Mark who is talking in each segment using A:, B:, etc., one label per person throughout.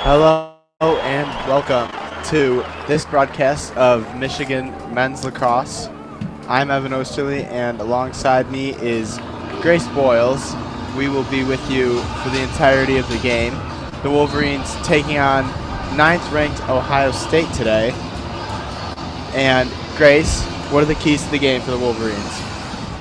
A: Hello and welcome to this broadcast of Michigan Men's Lacrosse. I'm Evan Osterley, and alongside me is Grace Boyles. We will be with you for the entirety of the game. The Wolverines taking on 9th-ranked Ohio State today. And Grace, what are the keys to the game for the Wolverines?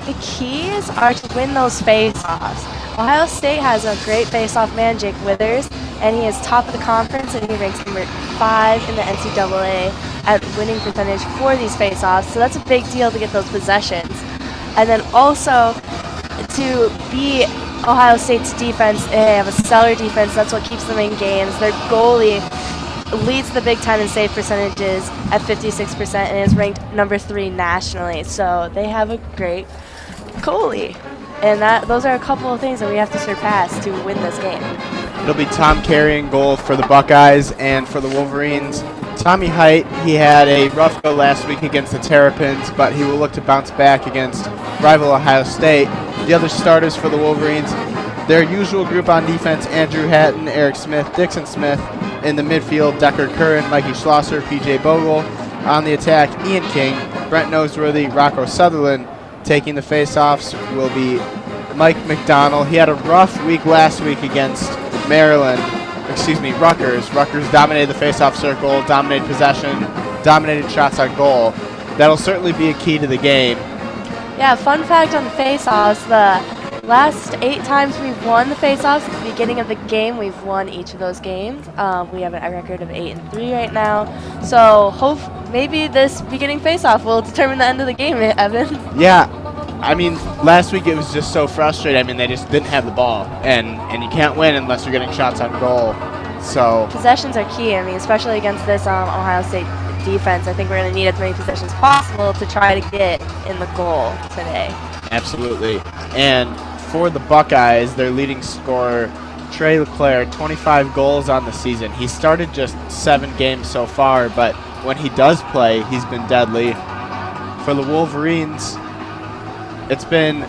B: The keys are to win those face-offs. Ohio State has a great face-off man, Jake Withers, and he is top of the conference, and he ranks number 5 in the NCAA at winning percentage for these face-offs. So that's a big deal to get those possessions. And then also to beat Ohio State's defense, they have a stellar defense. That's what keeps them in games. Their goalie leads the Big Ten in save percentages at 56% and is ranked number 3 nationally. So they have a great goalie. And those are a couple of things that we have to surpass to win this game.
A: It'll be Tom Carey in goal for the Buckeyes, and for the Wolverines, Tommy Height. He had a rough go last week against the Terrapins, but he will look to bounce back against rival Ohio State. The other starters for the Wolverines, their usual group on defense: Andrew Hatton, Eric Smith, Dixon Smith. In the midfield, Decker Curran, Mikey Schlosser, PJ Bogle. On the attack, Ian King, Brent Noseworthy, Rocco Sutherland. Taking the face-offs will be Mike McDonald. He had a rough week last week against Rutgers. Rutgers dominated the face-off circle, dominated possession, dominated shots on goal. That'll certainly be a key to the game.
B: Yeah, fun fact on the face-offs, the last 8 times we've won the face-offs at the beginning of the game, we've won each of those games. We have a record of 8-3 right now. So maybe this beginning face-off will determine the end of the game, Evan.
A: Yeah. I mean, last week it was just so frustrating. I mean, they just didn't have the ball, and you can't win unless you're getting shots on goal. So
B: possessions are key. I mean, especially against this Ohio State defense, I think we're going to need as many possessions possible to try to get in the goal today.
A: Absolutely. And for the Buckeyes, their leading scorer, Trey Leclerc, 25 goals on the season. He started just 7 games so far, but when he does play, he's been deadly. For the Wolverines, it's been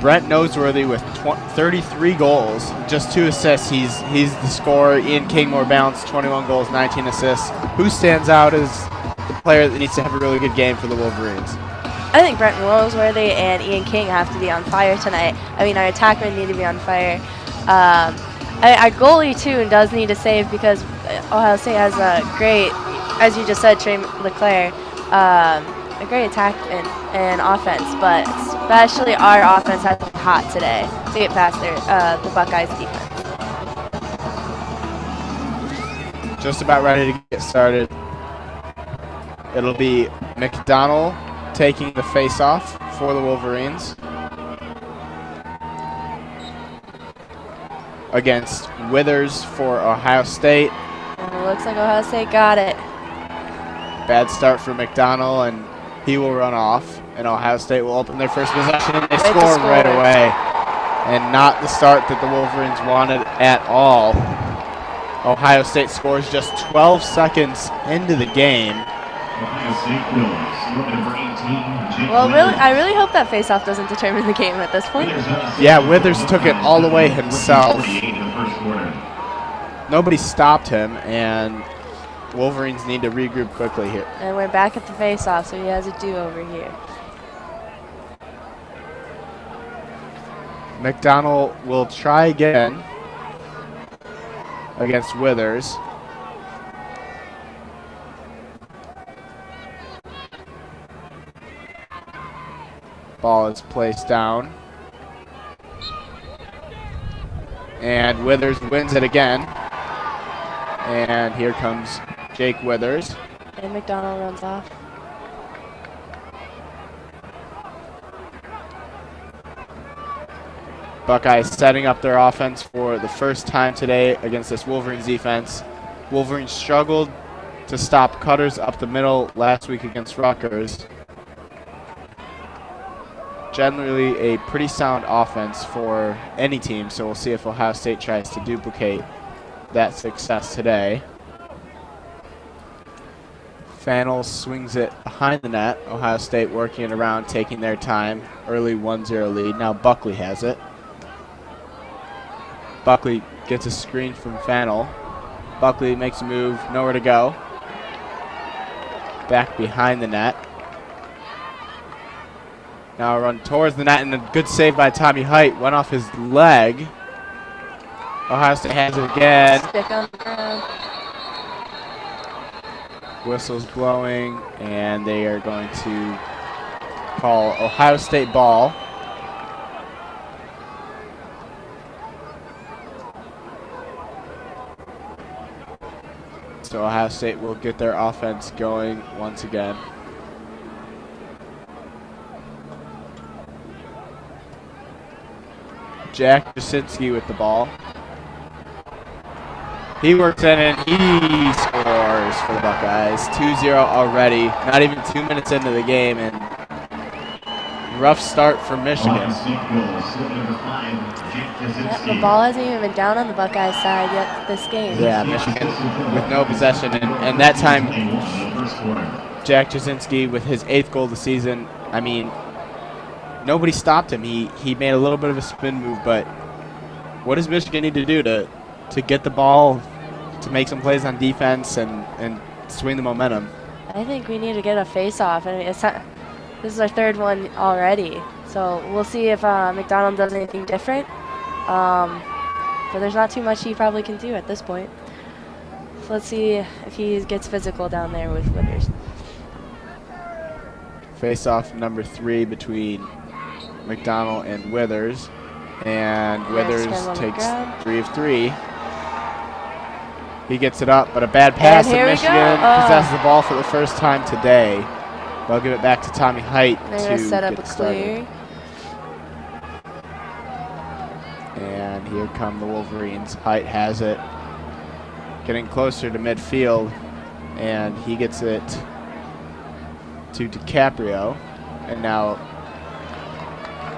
A: Brent Noseworthy with 33 goals, just 2 assists. He's the scorer. Ian King, more balanced, 21 goals, 19 assists. Who stands out as the player that needs to have a really good game for the Wolverines?
B: I think Brent Noseworthy and Ian King have to be on fire tonight. I mean, our attackmen need to be on fire. Our goalie, too, does need to save because Ohio State has a great, as you just said, Trey Leclerc, a great attack and offense, but especially our offense has been hot today to get past the Buckeyes defense.
A: Just about ready to get started. It'll be McDonald taking the face-off for the Wolverines against Withers for Ohio State.
B: And it looks like Ohio State got it.
A: Bad start for McDonald, and he will run off, and Ohio State will open their first possession, and they score right away. And not the start that the Wolverines wanted at all. Ohio State scores just 12 seconds into the game.
B: Well, I really hope that face-off doesn't determine the game at this point.
A: Yeah, Withers took it all the way himself. Nobody stopped him, and Wolverines need to regroup quickly here.
B: And we're back at the face-off, so he has a do-over here.
A: McDonald will try again against Withers. Ball is placed down. And Withers wins it again. And here comes Jake Withers.
B: And McDonald runs off.
A: Buckeyes setting up their offense for the first time today against this Wolverines defense. Wolverines struggled to stop cutters up the middle last week against Rutgers. Generally a pretty sound offense for any team, so we'll see if Ohio State tries to duplicate that success today. Fannell swings it behind the net. Ohio State working it around, taking their time. Early 1-0 lead. Now Buckley has it. Buckley gets a screen from Fannell. Buckley makes a move, nowhere to go. Back behind the net. Now a run towards the net, and a good save by Tommy Height. Went off his leg. Ohio State has it again.
B: Stick on the ground.
A: Whistle's blowing, and they are going to call Ohio State ball. So Ohio State will get their offense going once again. Jack Jasinski with the ball. He works in and he scores for the Buckeyes. 2-0 already. Not even 2 minutes into the game, and rough start for Michigan.
B: Yep, the ball hasn't even been down on the Buckeyes side yet this game.
A: Yeah, Michigan with no possession, and that time Jack Jasinski with his 8th goal of the season. I mean, nobody stopped him. He made a little bit of a spin move, but what does Michigan need to do to get the ball, to make some plays on defense and swing the momentum?
B: I think we need to get a face-off. I mean, this is our 3rd one already, so we'll see if McDonald does anything different. But there's not too much he probably can do at this point. So let's see if he gets physical down there with Withers.
A: Face-off number 3 between McDonald and Withers, and Withers takes 3 of 3. He gets it up, but a bad pass, and Michigan possesses the ball for the first time today. They'll give it back to Tommy Height to
B: set up
A: get
B: a
A: started.
B: clear.
A: And here come the Wolverines. Height has it, getting closer to midfield, and he gets it to DiCaprio. And now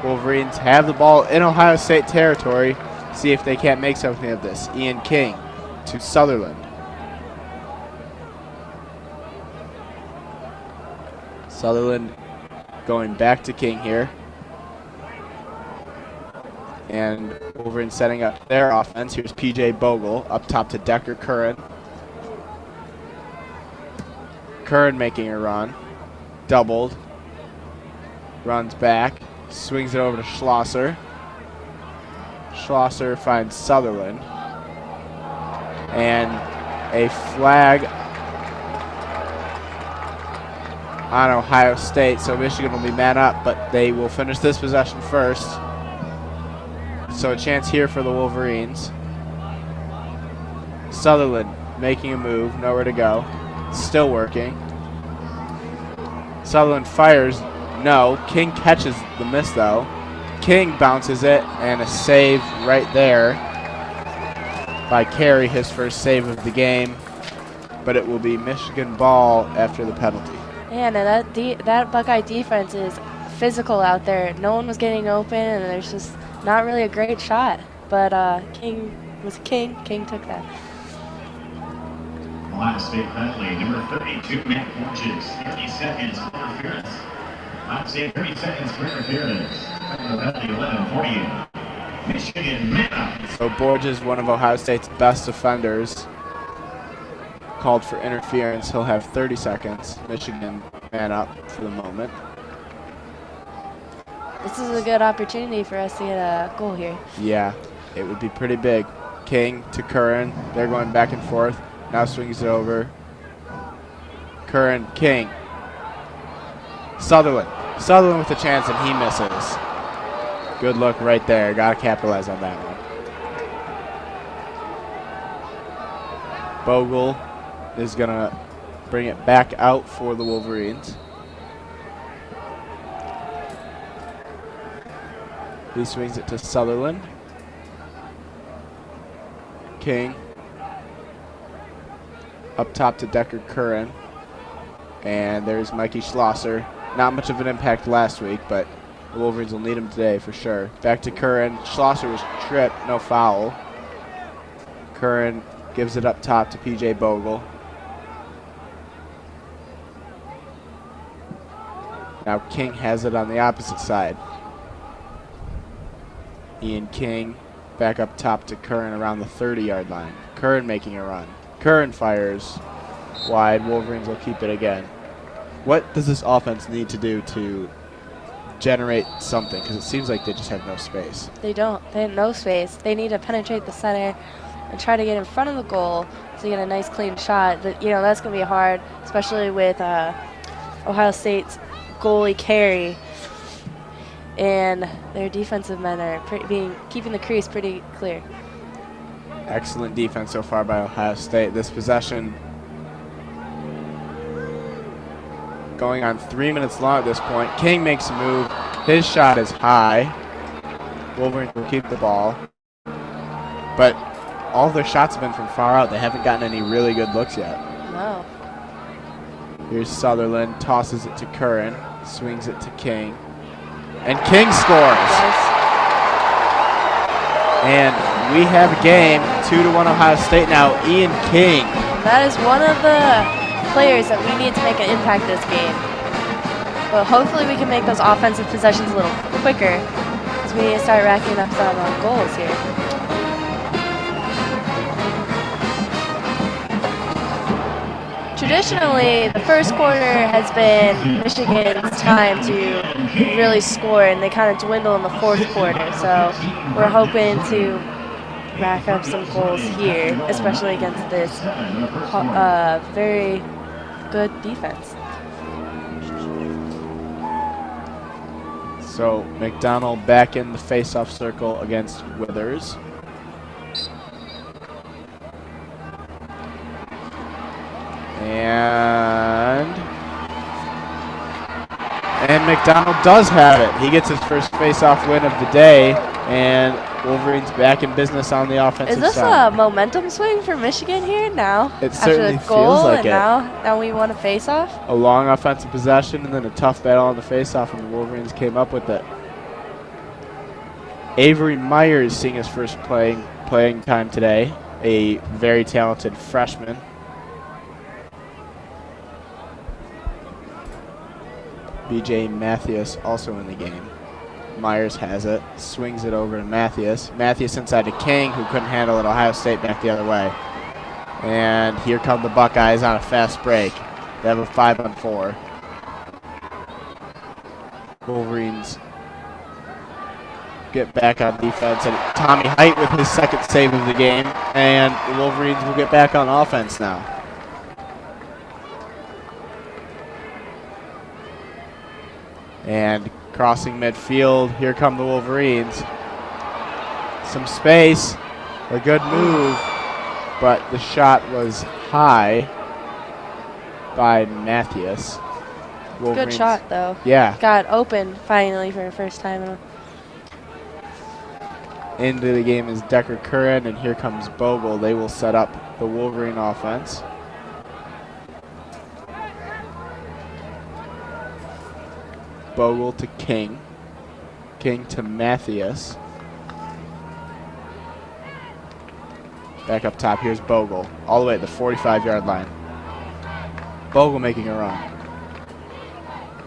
A: Wolverines have the ball in Ohio State territory. See if they can't make something of this. Ian King to Sutherland. Sutherland going back to King here. And Wolverines setting up their offense. Here's P.J. Bogle up top to Decker Curran. Curran making a run. Doubled. Runs back. Swings it over to Schlosser. Schlosser finds Sutherland. And a flag on Ohio State, so Michigan will be man up, but they will finish this possession first. So a chance here for the Wolverines. Sutherland making a move, nowhere to go. Still working. Sutherland fires, no. King catches the miss though. King bounces it, and a save right there by Carey, his first save of the game. But it will be Michigan ball after the penalty.
B: Yeah, no, that Buckeye defense is physical out there. No one was getting open, and there's just not really a great shot. But King was King. King took that.
C: Ohio State penalty, number 32, Matt Borges, 30 seconds for interference. Ohio State 30 seconds for interference. Penalty 11 for you. Michigan man up.
A: So Borges, one of Ohio State's best defenders, called for interference. He'll have 30 seconds. Michigan man up for the moment.
B: This is a good opportunity for us to get a goal here.
A: Yeah, it would be pretty big. King to Curran. They're going back and forth. Now swings it over. Curran, King. Sutherland. Sutherland with a chance, and he misses. Good look right there. Got to capitalize on that one. Bogle is going to bring it back out for the Wolverines. He swings it to Sutherland. King. Up top to Decker Curran. And there's Mikey Schlosser. Not much of an impact last week, but the Wolverines will need him today for sure. Back to Curran. Schlosser was tripped, no foul. Curran gives it up top to P.J. Bogle. Now King has it on the opposite side. Ian King back up top to Curran around the 30-yard line. Curran making a run. Curran fires wide. Wolverines will keep it again. What does this offense need to do to generate something? Because it seems like they just have no space.
B: They don't. They have no space. They need to penetrate the center and try to get in front of the goal so you get a nice clean shot. That's going to be hard, especially with Ohio State's goalie carry. And their defensive men are keeping the crease pretty clear.
A: Excellent defense so far by Ohio State. This possession going on 3 minutes long at this point. King makes a move. His shot is high. Wolverines will keep the ball. But all of their shots have been from far out. They haven't gotten any really good looks yet.
B: No.
A: Here's Sutherland. Tosses it to Curran. Swings it to King. And King scores.
B: Yes.
A: And we have a game. 2-1 Ohio State now. Ian King.
B: That is one of the players that we need to make an impact this game. But hopefully we can make those offensive possessions a little quicker because we need to start racking up some goals here. Traditionally, the first quarter has been Michigan's time to really score, and they kind of dwindle in the fourth quarter. So we're hoping to rack up some goals here, especially against this very good defense.
A: So McDonald back in the face-off circle against Withers. And McDonald does have it. He gets his first face-off win of the day, and Wolverines back in business on the offensive side.
B: Is this a momentum swing for Michigan here now?
A: It certainly
B: after the goal,
A: feels like
B: and
A: it.
B: Now we want a face-off?
A: A long offensive possession and then a tough battle on the face-off, and the Wolverines came up with it. Avery Myers seeing his first playing time today, a very talented freshman. B.J. Mathias also in the game. Myers has it, swings it over to Mathias. Mathias inside to King, who couldn't handle it. Ohio State back the other way. And here come the Buckeyes on a fast break. They have a 5-on-4. Wolverines get back on defense, and Tommy Height with his second save of the game, and the Wolverines will get back on offense now. And crossing midfield, here come the Wolverines. Some space, a good move, but the shot was high by Mathias.
B: Good shot, though.
A: Yeah.
B: Got open finally for the first time.
A: Into the game is Decker Curran, and here comes Bogle. They will set up the Wolverine offense. Bogle to King. King to Mathias. Back up top, here's Bogle. All the way at the 45-yard line. Bogle making a run.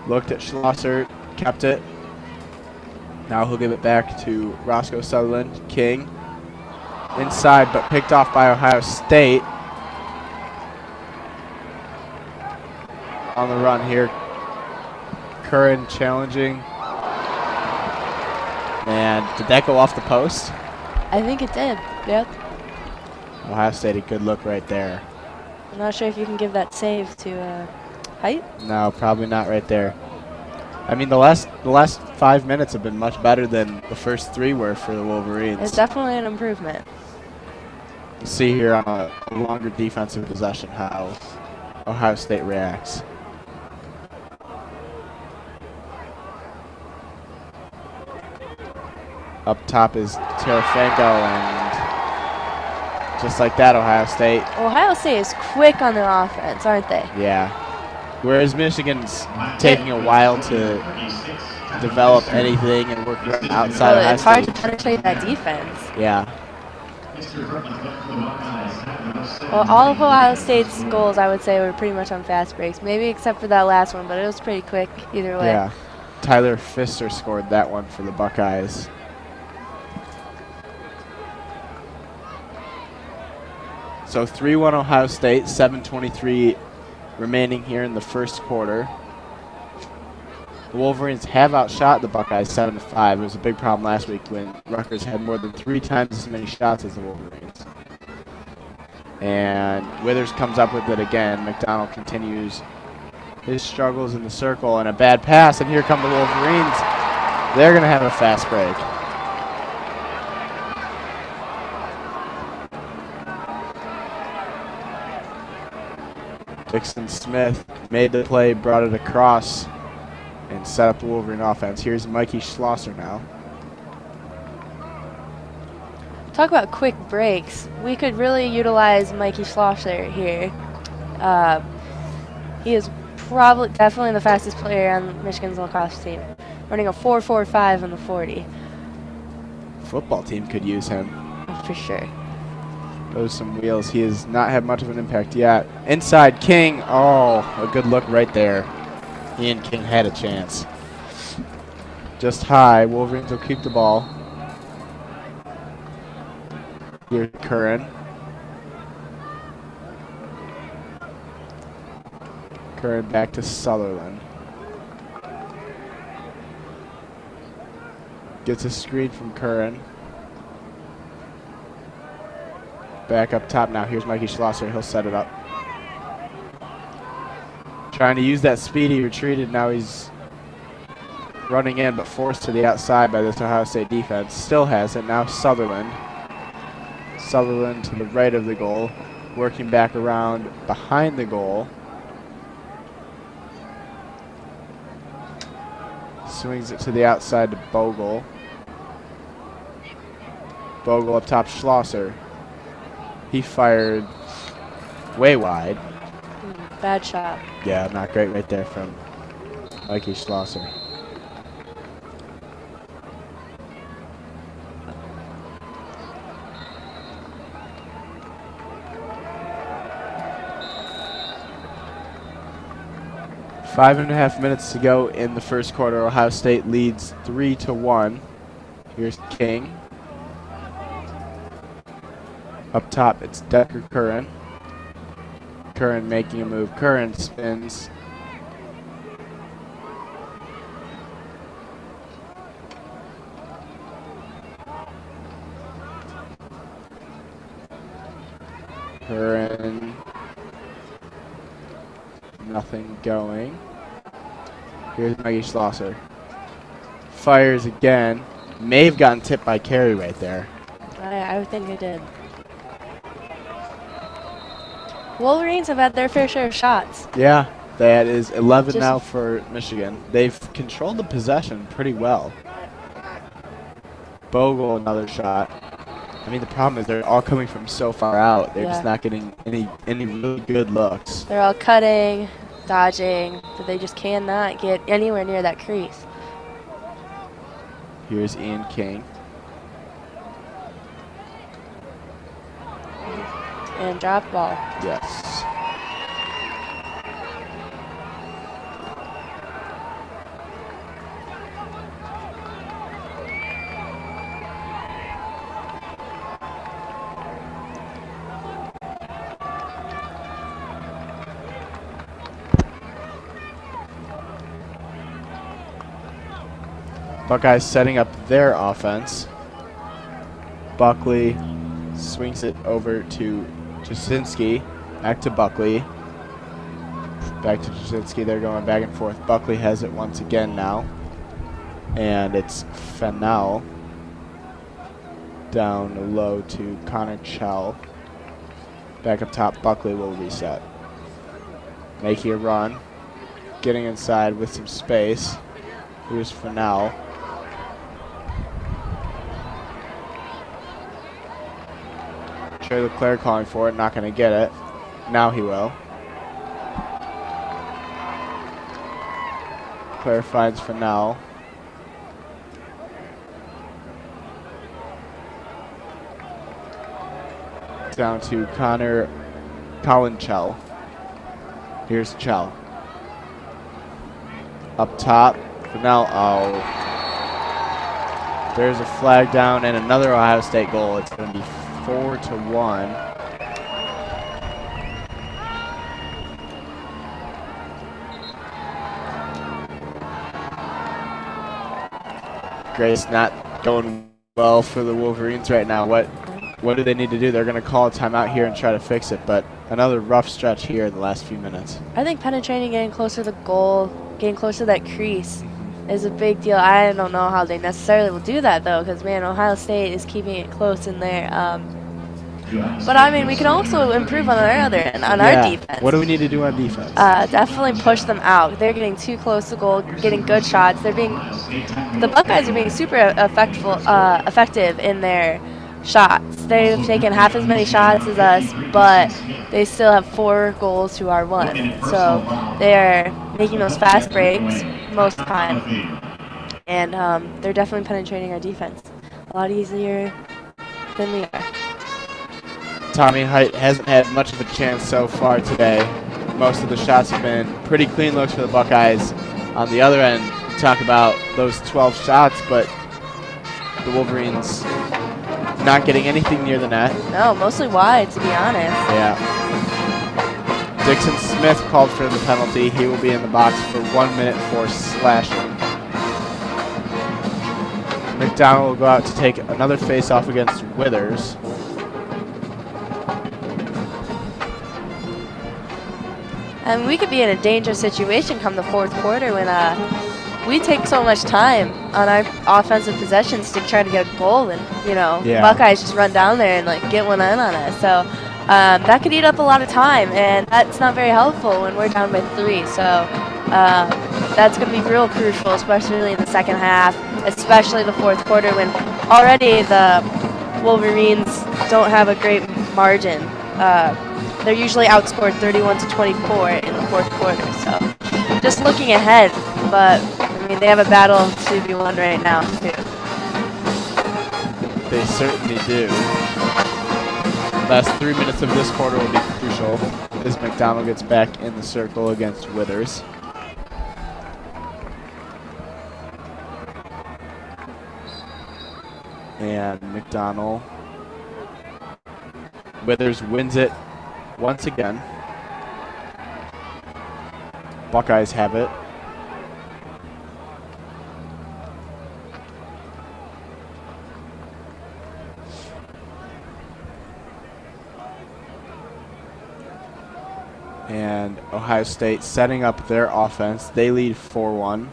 A: Looked at Schlosser, kept it. Now he'll give it back to Roscoe Sutherland. King inside, but picked off by Ohio State. On the run here. Curran challenging. And did that go off the post?
B: I think it did, yep.
A: Ohio State, a good look right there.
B: I'm not sure if you can give that save to Height.
A: No, probably not right there. I mean, the last 5 minutes have been much better than the first 3 were for the Wolverines.
B: It's definitely an improvement.
A: You see here on a longer defensive possession how Ohio State reacts. Up top is Tarafango, and just like that, Ohio State.
B: Ohio State is quick on their offense, aren't they?
A: Yeah. Whereas Michigan's taking a while to develop anything and work outside of Ohio
B: It's hard
A: State.
B: to penetrate that defense.
A: Yeah.
B: Well, all of Ohio State's goals, I would say, were pretty much on fast breaks. Maybe except for that last one, but it was pretty quick either way.
A: Yeah. Tyler Pfister scored that one for the Buckeyes. So 3-1 Ohio State, 7:23 remaining here in the first quarter. The Wolverines have outshot the Buckeyes 7-5. It was a big problem last week when Rutgers had more than 3 times as many shots as the Wolverines. And Withers comes up with it again. McDonald continues his struggles in the circle and a bad pass, and here come the Wolverines. They're going to have a fast break. Dixon Smith made the play, brought it across, and set up the Wolverine offense. Here's Mikey Schlosser now.
B: Talk about quick breaks. We could really utilize Mikey Schlosser here. He is definitely the fastest player on Michigan's lacrosse team, running a 4.45 in the 40.
A: Football team could use him.
B: For sure.
A: Those some wheels. He has not had much of an impact yet. Inside King. Oh, a good look right there. Ian King had a chance. Just high. Wolverines will keep the ball. Here's Curran. Curran back to Sutherland. Gets a screen from Curran. Back up top now. Here's Mikey Schlosser. He'll set it up. Trying to use that speed. He retreated. Now he's running in, but forced to the outside by this Ohio State defense. Still has it. Now Sutherland. Sutherland to the right of the goal. Working back around behind the goal. Swings it to the outside to Bogle. Bogle up top. Schlosser. He fired way wide.
B: Bad shot.
A: Yeah, not great right there from Mikey Schlosser. Five and a half minutes to go in the first quarter. Ohio State leads 3-1. Here's King. Up top, it's Decker Curran. Curran making a move. Curran spins. Curran. Nothing going. Here's Mikey Schlosser. Fires again. May have gotten tipped by Carey right there.
B: I would think it did. Wolverines have had their fair share of shots.
A: Yeah, that is 11 now for Michigan. They've controlled the possession pretty well. Bogle, another shot. I mean, the problem is they're all coming from so far out. They're just not getting any really good looks.
B: They're all cutting, dodging, but they just cannot get anywhere near that crease.
A: Here's Ian King.
B: And drop ball.
A: Yes. Buckeyes setting up their offense. Buckley swings it over to Jasinski. Back to Buckley. Back to Jasinski. They're going back and forth. Buckley has it once again now. And it's Fennell. Down low to Connor Chell. Back up top. Buckley will reset. Making a run. Getting inside with some space. Here's Fennell. Trey Leclerc calling for it, not going to get it. Now he will. Leclerc finds Fennell. Down to Colin Chell. Here's Chell. Up top, Fennell. Oh. There's a flag down and another Ohio State goal. It's going to be 4-1. Grace, not going well for the Wolverines right now. What do they need to do? They're going to call a timeout here and try to fix it, but another rough stretch here in the last few minutes.
B: I think penetrating, getting closer to the goal, getting closer to that crease is a big deal. I don't know how they necessarily will do that, though, because, man, Ohio State is keeping it close in there. But, I mean, we can also improve on our other end, on our defense.
A: What do we need to do on defense?
B: Definitely push them out. They're getting too close to goal, getting good shots. The Buckeyes are being super effective in their shots. They've taken half as many shots as us, but they still have 4 goals to our 1. So they're making those fast breaks most of the time. And they're definitely penetrating our defense a lot easier than we are.
A: Tommy Height hasn't had much of a chance so far today. Most of the shots have been pretty clean looks for the Buckeyes. On the other end, talk about those 12 shots, but the Wolverines not getting anything near the net.
B: No, mostly wide, to be honest.
A: Yeah. Dixon Smith called for the penalty. He will be in the box for 1 minute for slashing. McDonald will go out to take another face-off against Withers.
B: And we could be in a dangerous situation come the 4th quarter when we take so much time on our offensive possessions to try to get a goal, and the Buckeyes just run down there and get one in on us. So that could eat up a lot of time, and that's not very helpful when we're down by 3. So that's going to be real crucial, especially in the second half, especially the 4th quarter when already the Wolverines don't have a great margin. They're usually outscored 31-24 in the 4th quarter. So just looking ahead, but I mean, they have a battle to be won right now, too.
A: They certainly do. Last 3 minutes of this quarter will be crucial as McDonald gets back in the circle against Withers. And McDonald. Withers wins it once again. Buckeyes have it. And Ohio State setting up their offense. They lead 4-1.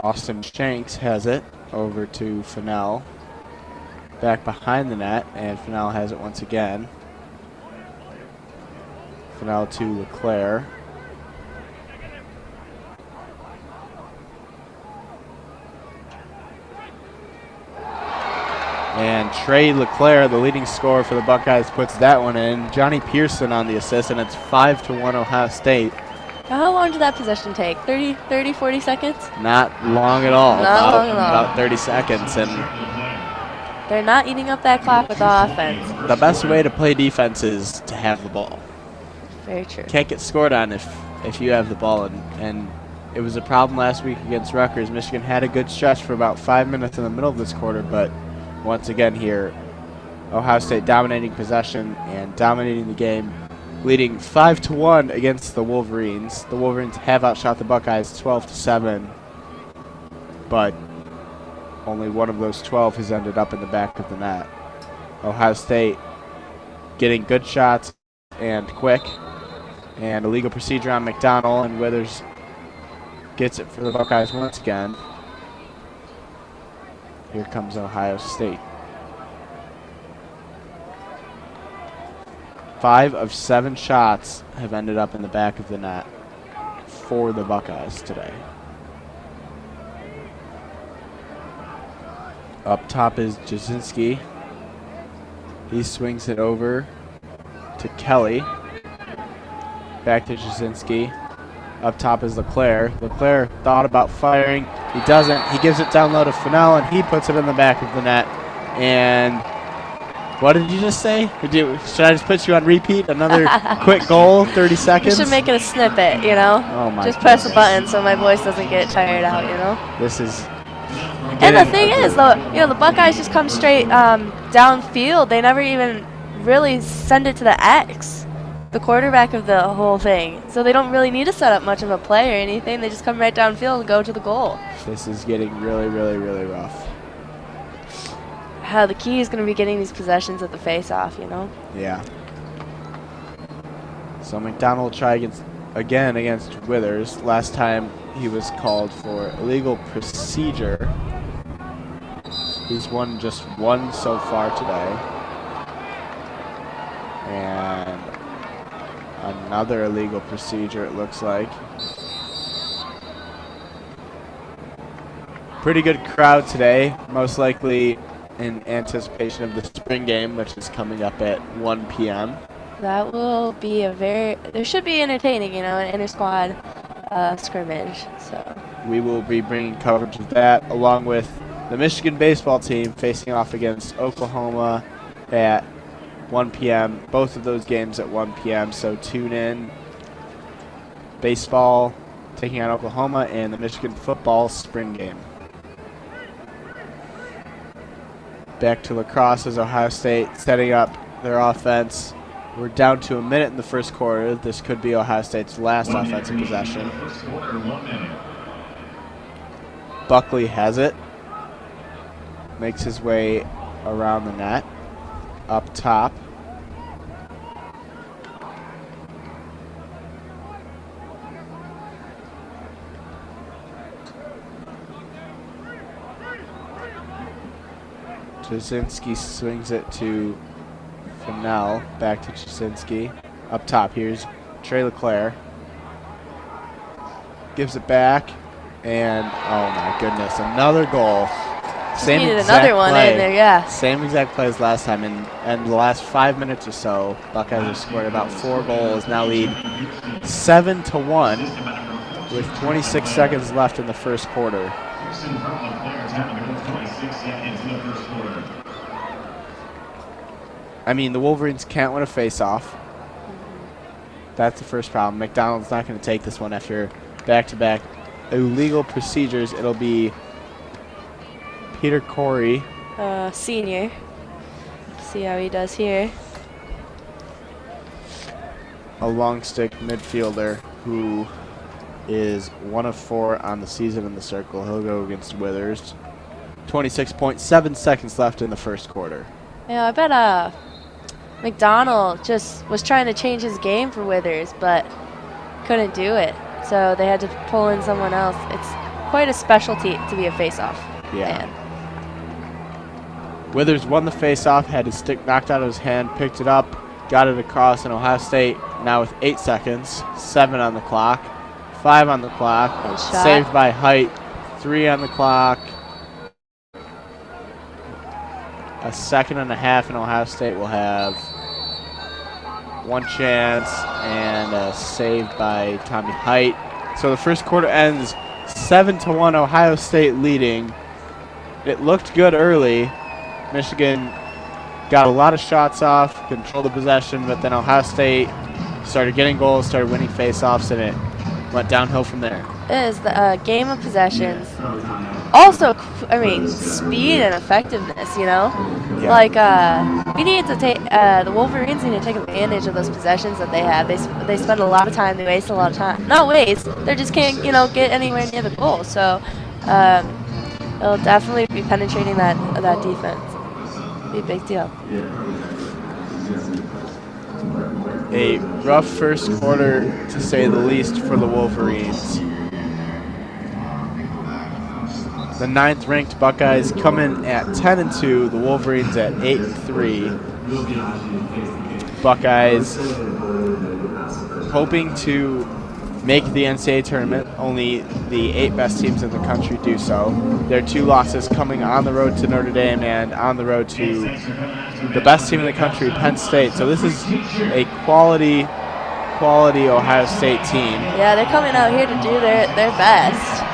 A: Austin Shanks has it over to Fennell. Back behind the net, and Fennell has it once again. Fennell to Leclerc. And Trey Leclerc, the leading scorer for the Buckeyes, puts that one in. Johnny Pearson on the assist, and it's 5-1 Ohio State.
B: How long did that possession take? 30, 40 seconds?
A: Not long at all.
B: Not long at all.
A: About 30 seconds. And
B: they're not eating up that clock with the offense.
A: the best way to play defense is to have the ball.
B: Very true.
A: Can't get scored on if you have the ball. And it was a problem last week against Rutgers. Michigan had a good stretch for about 5 minutes in the middle of this quarter, but once again here, Ohio State dominating possession and dominating the game, leading 5-1 against the Wolverines. The Wolverines have outshot the Buckeyes 12-7, but only one of those 12 has ended up in the back of the net. Ohio State getting good shots and quick, and illegal procedure on McDonald, and Withers gets it for the Buckeyes once again. Here comes Ohio State. 5 of 7 shots have ended up in the back of the net for the Buckeyes today. Up top is Jasinski. He swings it over to Kelly. Back to Jasinski. Up top is Leclerc. Leclerc thought about firing. He doesn't. He gives it down low to Fennell, and he puts it in the back of the net. And what did you just say? Should I just put you on repeat? Another quick goal, 30 seconds?
B: You should make it a snippet, you know?
A: Oh my
B: Just press a button so my voice doesn't get tired out, you know?
A: This is...
B: And the thing is, though, the Buckeyes just come straight downfield. They never even really send it to the X. the quarterback of the whole thing. So they don't really need to set up much of a play or anything. They just come right downfield and go to the goal.
A: This is getting really, really, really rough.
B: The key is going to be getting these possessions at the face-off, you know?
A: Yeah. So McDonald will try again against Withers. Last time he was called for illegal procedure. He's won just one so far today. And another illegal procedure, it looks like. Pretty good crowd today, most likely in anticipation of the spring game, which is coming up at 1 p.m.
B: That will be there should be entertaining, you know, an inter-squad scrimmage. So
A: we will be bringing coverage of that, along with the Michigan baseball team facing off against Oklahoma at 1 p.m. Both of those games at 1 p.m. So tune in. Baseball taking on Oklahoma and the Michigan football spring game. Back to Lacrosse as Ohio State setting up their offense. We're down to a minute in the first quarter. This could be Ohio State's last offensive possession. Buckley has it. Makes his way around the net. Up top. Jasinski swings it to Fennell. Back to Jasinski. Up top, here's Trey LeClaire. Gives it back. And, oh my goodness, another goal. Same
B: needed
A: exact
B: another one
A: play.
B: in there, yeah.
A: Same exact play as last time. And the last 5 minutes or so, Buckeyes have scored about 4 goals. Now lead 7-1 with 26 seconds left in the first quarter. I mean, the Wolverines can't win a face-off. That's the first problem. McDonald's not going to take this one after back-to-back illegal procedures. It'll be Peter Corey.
B: Senior. See how he does here.
A: A long stick midfielder who is 1 of 4 on the season in the circle. He'll go against Withers. 26.7 seconds left in the first quarter.
B: Yeah, I bet McDonald just was trying to change his game for Withers, but couldn't do it. So they had to pull in someone else. It's quite a specialty to be a face-off man.
A: Withers won the face-off, had his stick knocked out of his hand, picked it up, got it across, and Ohio State now with 8 seconds, 7 on the clock, 5 on the clock, saved by Height, 3 on the clock. A second and a half, and Ohio State will have one chance and a save by Tommy Height. So the first quarter ends 7-1, Ohio State leading. It looked good early. Michigan got a lot of shots off, controlled the possession, but then Ohio State started getting goals, started winning face-offs, and it went downhill from there.
B: It is the game of possessions. Also, I mean, speed and effectiveness, you know?
A: Yeah.
B: Like, we need to take, the Wolverines need to take advantage of those possessions that they have. They spend a lot of time, they waste a lot of time. Not waste, they just can't, you know, get anywhere near the goal. So, it'll definitely be penetrating that defense. Be a big deal.
A: A rough first quarter, to say the least, for the Wolverines. The 9th-ranked Buckeyes come in at 10-2. The Wolverines at 8-3. Buckeyes hoping to make the NCAA tournament. Only the 8 best teams in the country do so. Their 2 losses coming on the road to Notre Dame and on the road to the best team in the country, Penn State. So this is a quality Ohio State team.
B: Yeah, they're coming out here to do their best.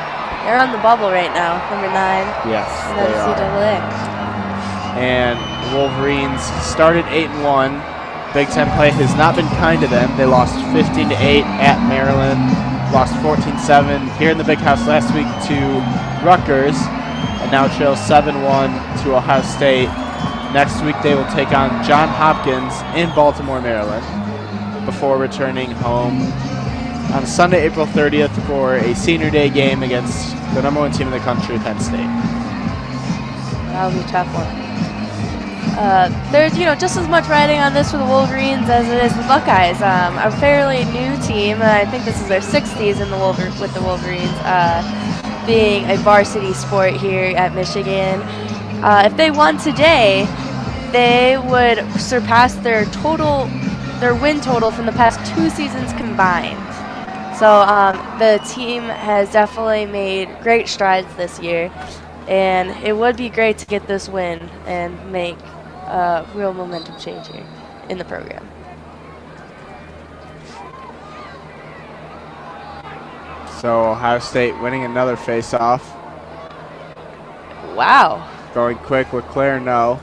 B: They're on the bubble right now, number 9.
A: Yes,
B: in
A: they
B: NCAA.
A: And the Wolverines started 8-1. Big Ten play has not been kind to them. They lost 15-8 at Maryland, lost 14-7 here in the Big House last week to Rutgers, and now trail 7-1 to Ohio State. Next week they will take on Johns Hopkins in Baltimore, Maryland. before returning home on Sunday, April 30th for a senior day game against the #1 team in the country, Penn State.
B: That'll be a tough one. There's, just as much riding on this for the Wolverines as it is the Buckeyes. A fairly new team. I think this is their 6th season with the Wolverines, being a varsity sport here at Michigan. If they won today, they would surpass their win total from the past 2 seasons combined. So the team has definitely made great strides this year, and it would be great to get this win and make real momentum change here in the program.
A: So Ohio State winning another face-off.
B: Wow.
A: Going quick, LeClaire, no.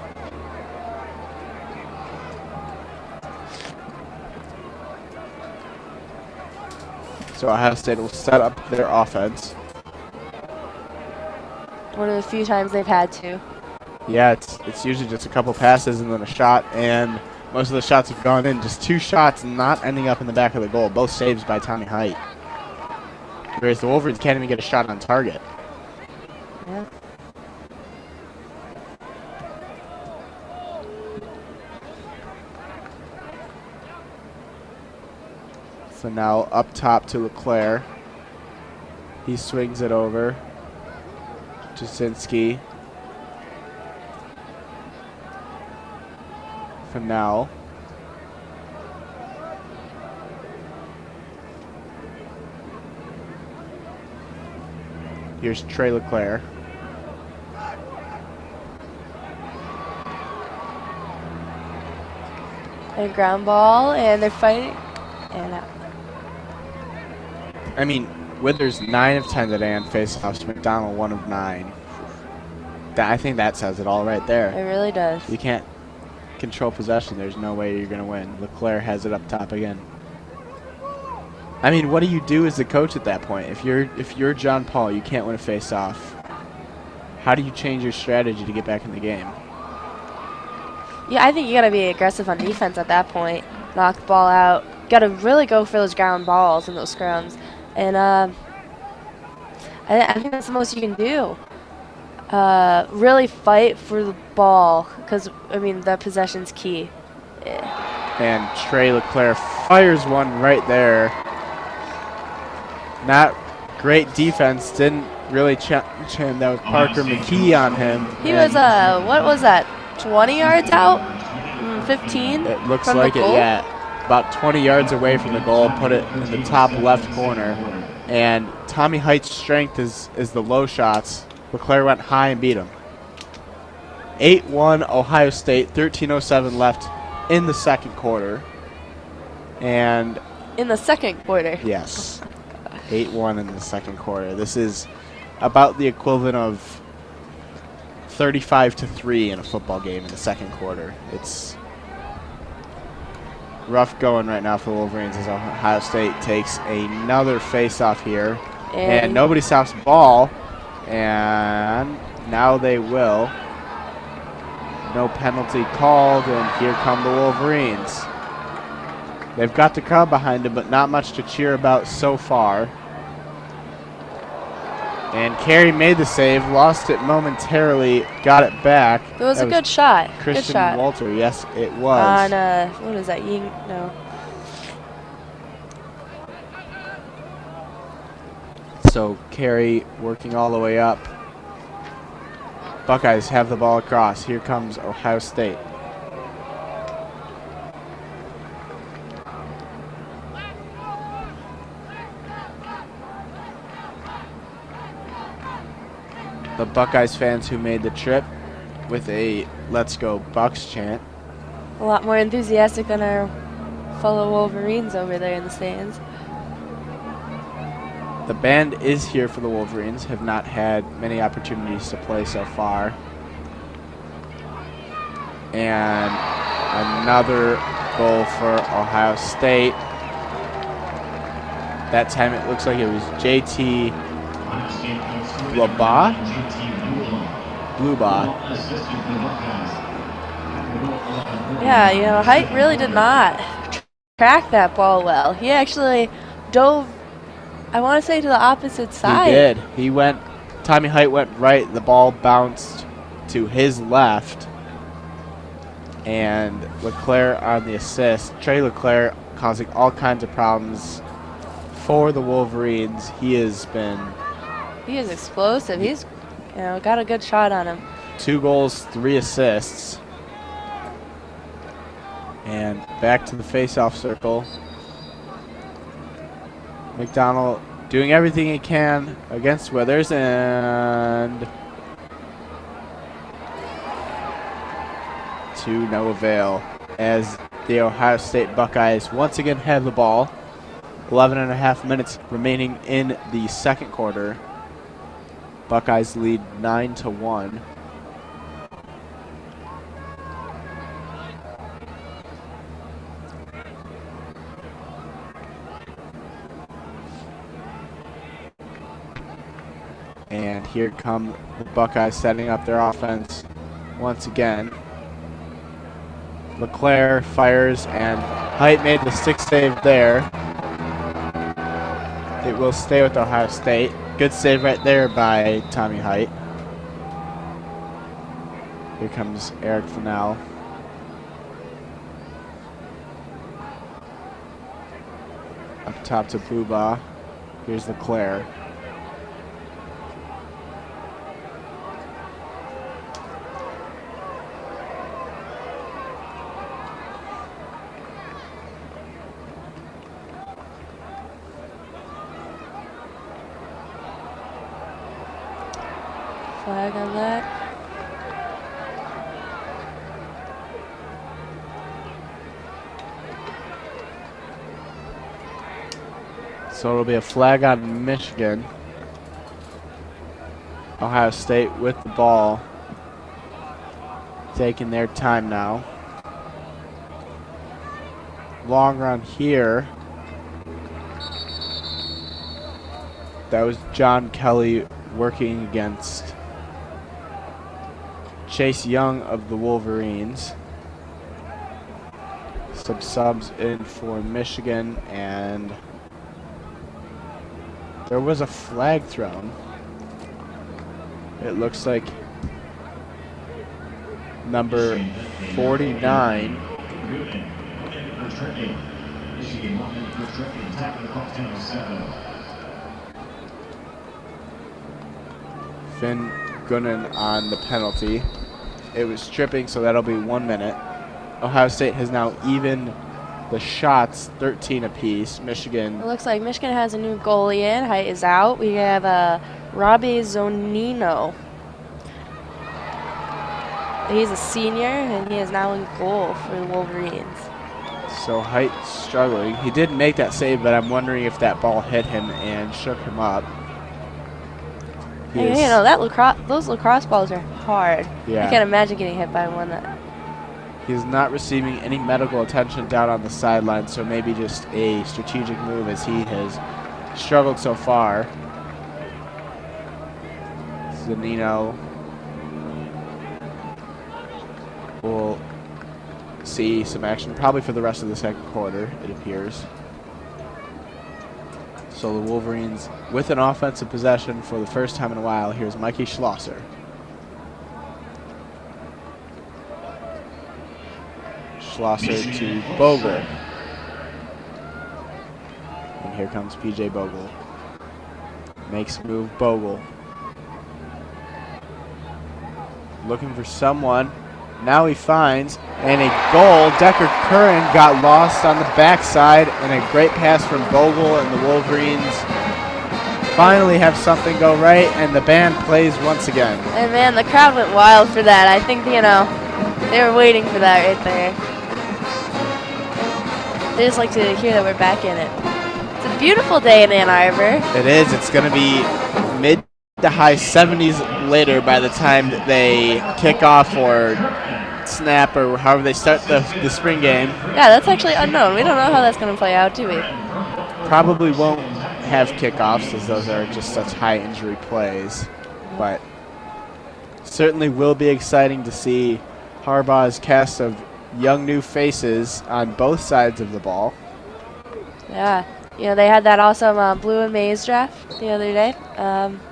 A: So Ohio State will set up their offense.
B: One of the few times they've had to.
A: Yeah, it's usually just a couple passes and then a shot, and most of the shots have gone in. Just 2 shots not ending up in the back of the goal. Both saves by Tommy Height. Whereas the Wolverines can't even get a shot on target.
B: Yeah.
A: So now up top to LeClaire. He swings it over. Jasinski. Fennell. Here's Trey LeClaire.
B: And ground ball, and they're fighting. And out.
A: I mean, Withers 9 of 10 today on faceoffs. McDonald 1 of 9. I think that says it all right there.
B: It really does.
A: You can't control possession. There's no way you're going to win. LeClaire has it up top again. I mean, what do you do as the coach at that point? If you're John Paul, you can't win a face-off. How do you change your strategy to get back in the game?
B: Yeah, I think you got to be aggressive on defense at that point. Knock the ball out. Got to really go for those ground balls and those scrums. And I think that's the most you can do. Really fight for the ball because, I mean, that possession's key. Yeah.
A: And Trey LeClaire fires one right there. Not great defense. Didn't really challenge him. That was Parker McKee on him.
B: He was, what was that, 20 yards out? 15?
A: It looks like it, yeah. About 20 yards away from the goal, put it in the top left corner. And Tommy Height's strength is the low shots. LeClaire went high and beat him. 8-1 Ohio State, 13:07 left in the second quarter. And
B: in the second quarter?
A: Yes. 8-1 in the second quarter. This is about the equivalent of 35-3 in a football game in the second quarter. It's rough going right now for the Wolverines as Ohio State takes another face-off here. And nobody stops the ball. And now they will. No penalty called, and here come the Wolverines. They've got the crowd behind them, but not much to cheer about so far. And Carey made the save, lost it momentarily, got it back.
B: It was a good shot.
A: Christian
B: good shot.
A: Walter, yes, it was.
B: On, what is that? No.
A: So Carey working all the way up. Buckeyes have the ball across. Here comes Ohio State. The Buckeyes fans who made the trip with a "Let's Go Bucks" chant.
B: A lot more enthusiastic than our fellow Wolverines over there in the stands.
A: The band is here for the Wolverines, have not had many opportunities to play so far. And another goal for Ohio State. That time it looks like it was JT Bluba.
B: Yeah, Height really did not tracked that ball well. He actually dove, I want to say, to the opposite side.
A: He did. He went, Tommy Height went right. The ball bounced to his left. And Leclerc on the assist. Trey Leclerc causing all kinds of problems for the Wolverines. He is
B: explosive. He's got a good shot on him.
A: 2 goals, 3 assists. And back to the face-off circle. McDonald doing everything he can against Withers, and to no avail as the Ohio State Buckeyes once again have the ball. 11.5 minutes remaining in the second quarter. Buckeyes lead 9-1. And here come the Buckeyes setting up their offense once again. Leclerc fires, and Height made the stick save there. It will stay with Ohio State. Good save right there by Tommy Height. Here comes Eric Fennell. Up top to Booba. Here's Leclerc.
B: Flag on that.
A: So it'll be a flag on Michigan. Ohio State with the ball. Taking their time now. Long run here. That was John Kelly working against Chase Young of the Wolverines. Some subs in for Michigan, and there was a flag thrown. It looks like number 49. Finn Gunnan on the penalty. It was tripping, so that'll be 1 minute. Ohio State has now evened the shots 13 apiece. Michigan.
B: It looks like Michigan has a new goalie in. Height is out. We have Robbie Zonino. He's a senior, and he is now in goal for the Wolverines.
A: So Height struggling. He did make that save, but I'm wondering if that ball hit him and shook him up.
B: Hey, those lacrosse balls are hard.
A: Yeah.
B: I can't imagine getting hit by one that.
A: He's not receiving any medical attention down on the sideline, so maybe just a strategic move as he has struggled so far. Zanino will see some action probably for the rest of the second quarter, it appears. So the Wolverines with an offensive possession for the first time in a while. Here's Mikey Schlosser. Schlosser to Bogle. And here comes PJ Bogle. Makes move Bogle. Looking for someone. Now he finds, and a goal. Decker Curran got lost on the backside, and a great pass from Bogle, and the Wolverines finally have something go right, and the band plays once again.
B: And man, the crowd went wild for that. I think, they were waiting for that right there. They just like to hear that we're back in it. It's a beautiful day in Ann Arbor.
A: It is. It's going to be mid to high 70s later by the time that they kick off or snap or however they start the spring game.
B: Yeah, that's actually unknown. We don't know how that's going to play out, do we?
A: Probably won't have kickoffs as those are just such high injury plays. But certainly will be exciting to see Harbaugh's cast of young new faces on both sides of the ball.
B: Yeah. You know, they had that awesome blue and maize draft the other day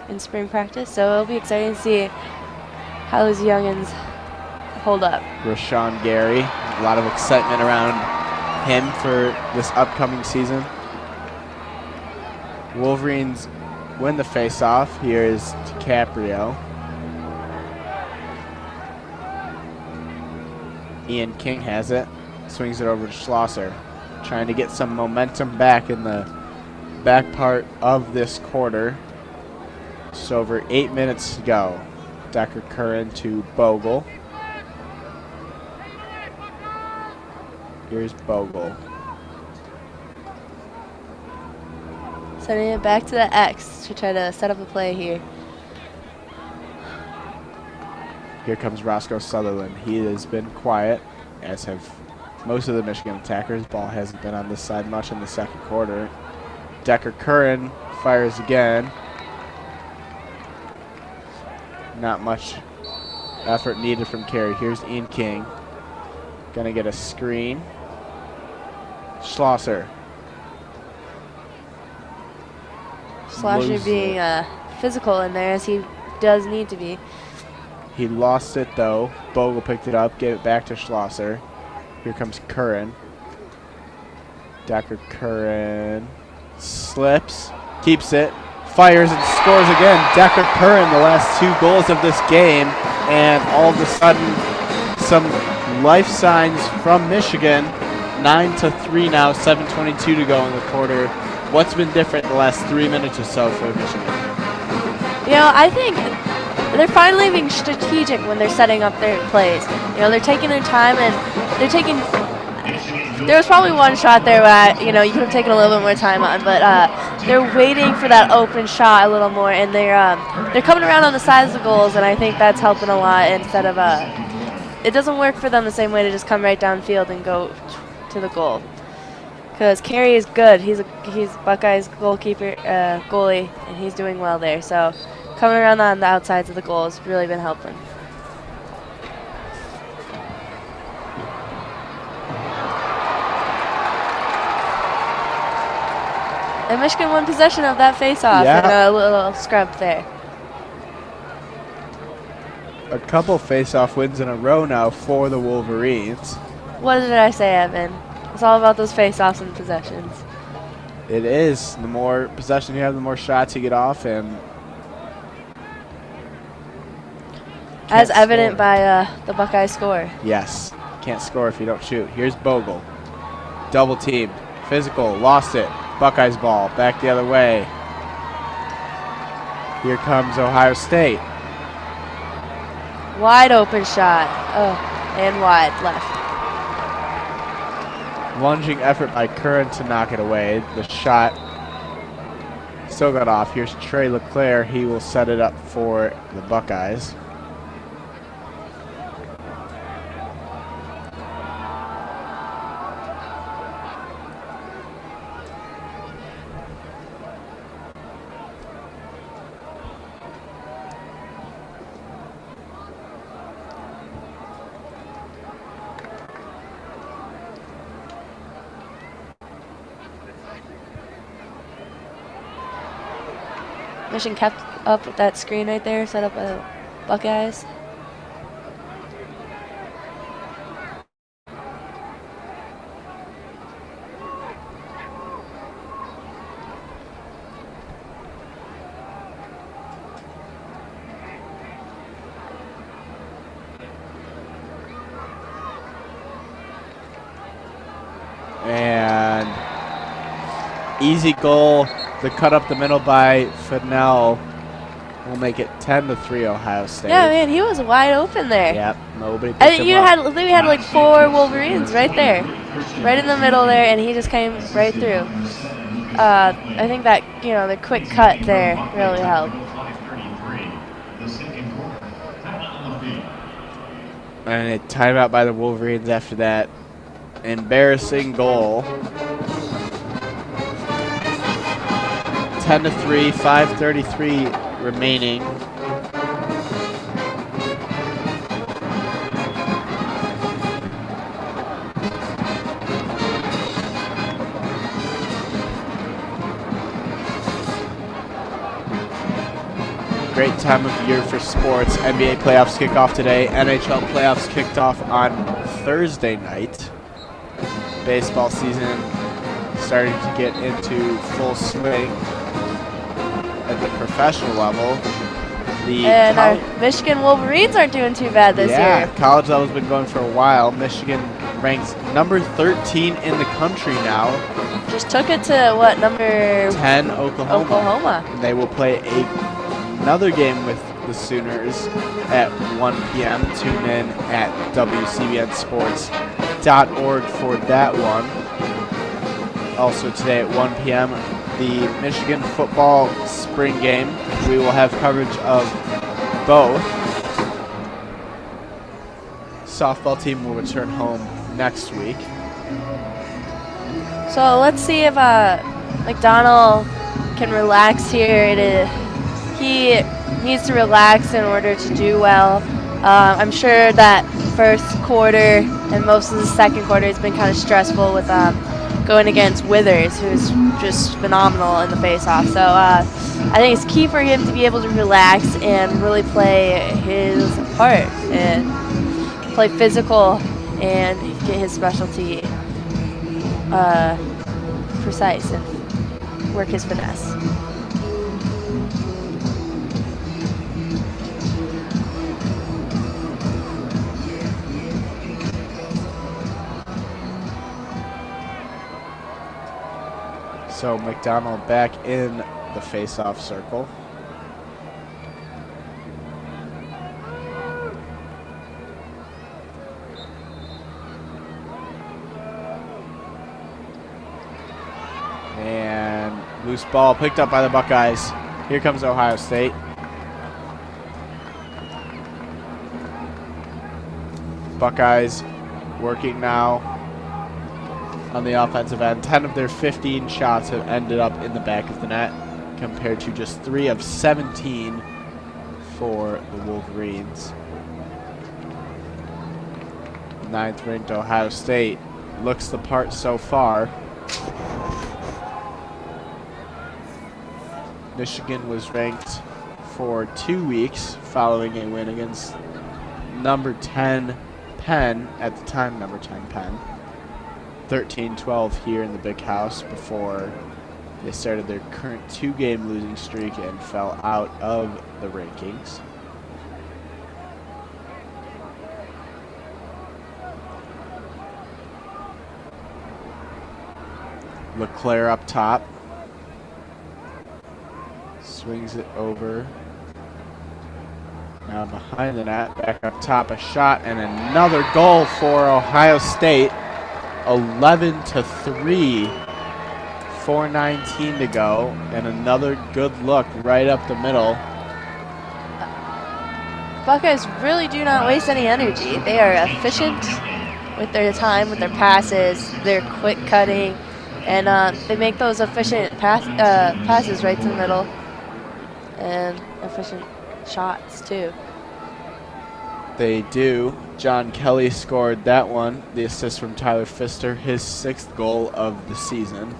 B: in spring practice, so it'll be exciting to see how those youngins hold up.
A: Rashawn Gary, a lot of excitement around him for this upcoming season. Wolverines win the face-off. Here is DiCaprio. Ian King has it. Swings it over to Schlosser. Trying to get some momentum back in the back part of this quarter. Just over 8 minutes to go. Decker Curran to Bogle. Here's Bogle.
B: Sending it back to the X to try to set up a play here.
A: Here comes Roscoe Sutherland. He has been quiet, as have most of the Michigan attackers. Ball hasn't been on this side much in the second quarter. Decker Curran fires again. Not much effort needed from Carey. Here's Ian King. Gonna get a screen. Schlosser.
B: Schlosser being physical in there, as he does need to be.
A: He lost it though. Bogle picked it up, gave it back to Schlosser. Here comes Curran. Decker Curran slips, keeps it, fires and scores again. Decker Curran, the last 2 goals of this game, and all of a sudden some life signs from Michigan. 9-3 now, 7:22 to go in the quarter. What's been different the last 3 minutes or so for Michigan?
B: You know, I think they're finally being strategic when they're setting up their plays. You know, they're taking their time, and they're taking. There was probably one shot there where you could have taken a little bit more time on, but they're waiting for that open shot a little more, and they're coming around on the sides of the goals, and I think that's helping a lot. Instead of it doesn't work for them the same way to just come right downfield and go to the goal. Because Carey is good. He's Buckeyes goalkeeper, goalie, and he's doing well there. So coming around on the outsides of the goal has really been helping. And Michigan won possession of that face-off and a little scrub there.
A: A couple face-off wins in a row now for the Wolverines.
B: What did I say, Evan? It's all about those face-offs and possessions.
A: It is. The more possession you have, the more shots you get off, and
B: as evident by the Buckeye score.
A: Yes. Can't score if you don't shoot. Here's Bogle. Double teamed. Physical. Lost it. Buckeyes ball. Back the other way. Here comes Ohio State.
B: Wide open shot. Oh, and wide left.
A: Lunging effort by Curran to knock it away. The shot still got off. Here's Trey LeClaire. He will set it up for the Buckeyes.
B: Michigan kept up with that screen right there, set up by the Buckeyes.
A: And easy goal. The cut up the middle by Fennell will make it 10-3 Ohio State.
B: Yeah, man, he was wide open there.
A: Yep, nobody picked
B: I think
A: him up.
B: we had like 4 Wolverines right there, right in the middle there, and he just came right through. I think that the quick cut there really helped.
A: And a timeout by the Wolverines after that embarrassing goal. 10-3, 5:33 remaining. great time of year for sports. NBA playoffs kick off today. NHL playoffs kicked off on Thursday night. Baseball season starting to get into full swing at the professional level.
B: And our Michigan Wolverines aren't doing too bad this year.
A: Yeah, college level's been going for a while. Michigan ranks number 13 in the country now.
B: Just took it to, what, number
A: 10, Oklahoma. And they will play another game with the Sooners at 1 p.m. Tune in at WCBNsports.org for that one. Also today at 1 p.m., the Michigan football spring game. We will have coverage of both. Softball team will return home next week.
B: So let's see if McDonald can relax here. He needs to relax in order to do well. I'm sure that first quarter and most of the second quarter has been kind of stressful with going against Withers, who's just phenomenal in the face-off. So I think it's key for him to be able to relax and really play his part and play physical and get his specialty precise and work his finesse.
A: So McDonald back in the face-off circle. And loose ball picked up by the Buckeyes. Here comes Ohio State. Buckeyes working now on the offensive end. 10 of their 15 shots have ended up in the back of the net, compared to just 3 of 17 for the Wolverines. 9th-ranked Ohio State looks the part so far. Michigan was ranked for 2 weeks following a win against number 10 Penn, at the time number 10 Penn. 13-12 here in the Big House before they started their current 2-game losing streak and fell out of the rankings. LeClaire up top. Swings it over. Now behind the net, back up top, a shot and another goal for Ohio State. 11-3, 4:19 to go, and another good look right up the middle.
B: Buckeyes really do not waste any energy. They are efficient with their time, with their passes, their quick cutting, and they make those efficient passes right to the middle, and efficient shots too.
A: They do. John Kelly scored that one. The assist from Tyler Pfister, his 6th goal of the season.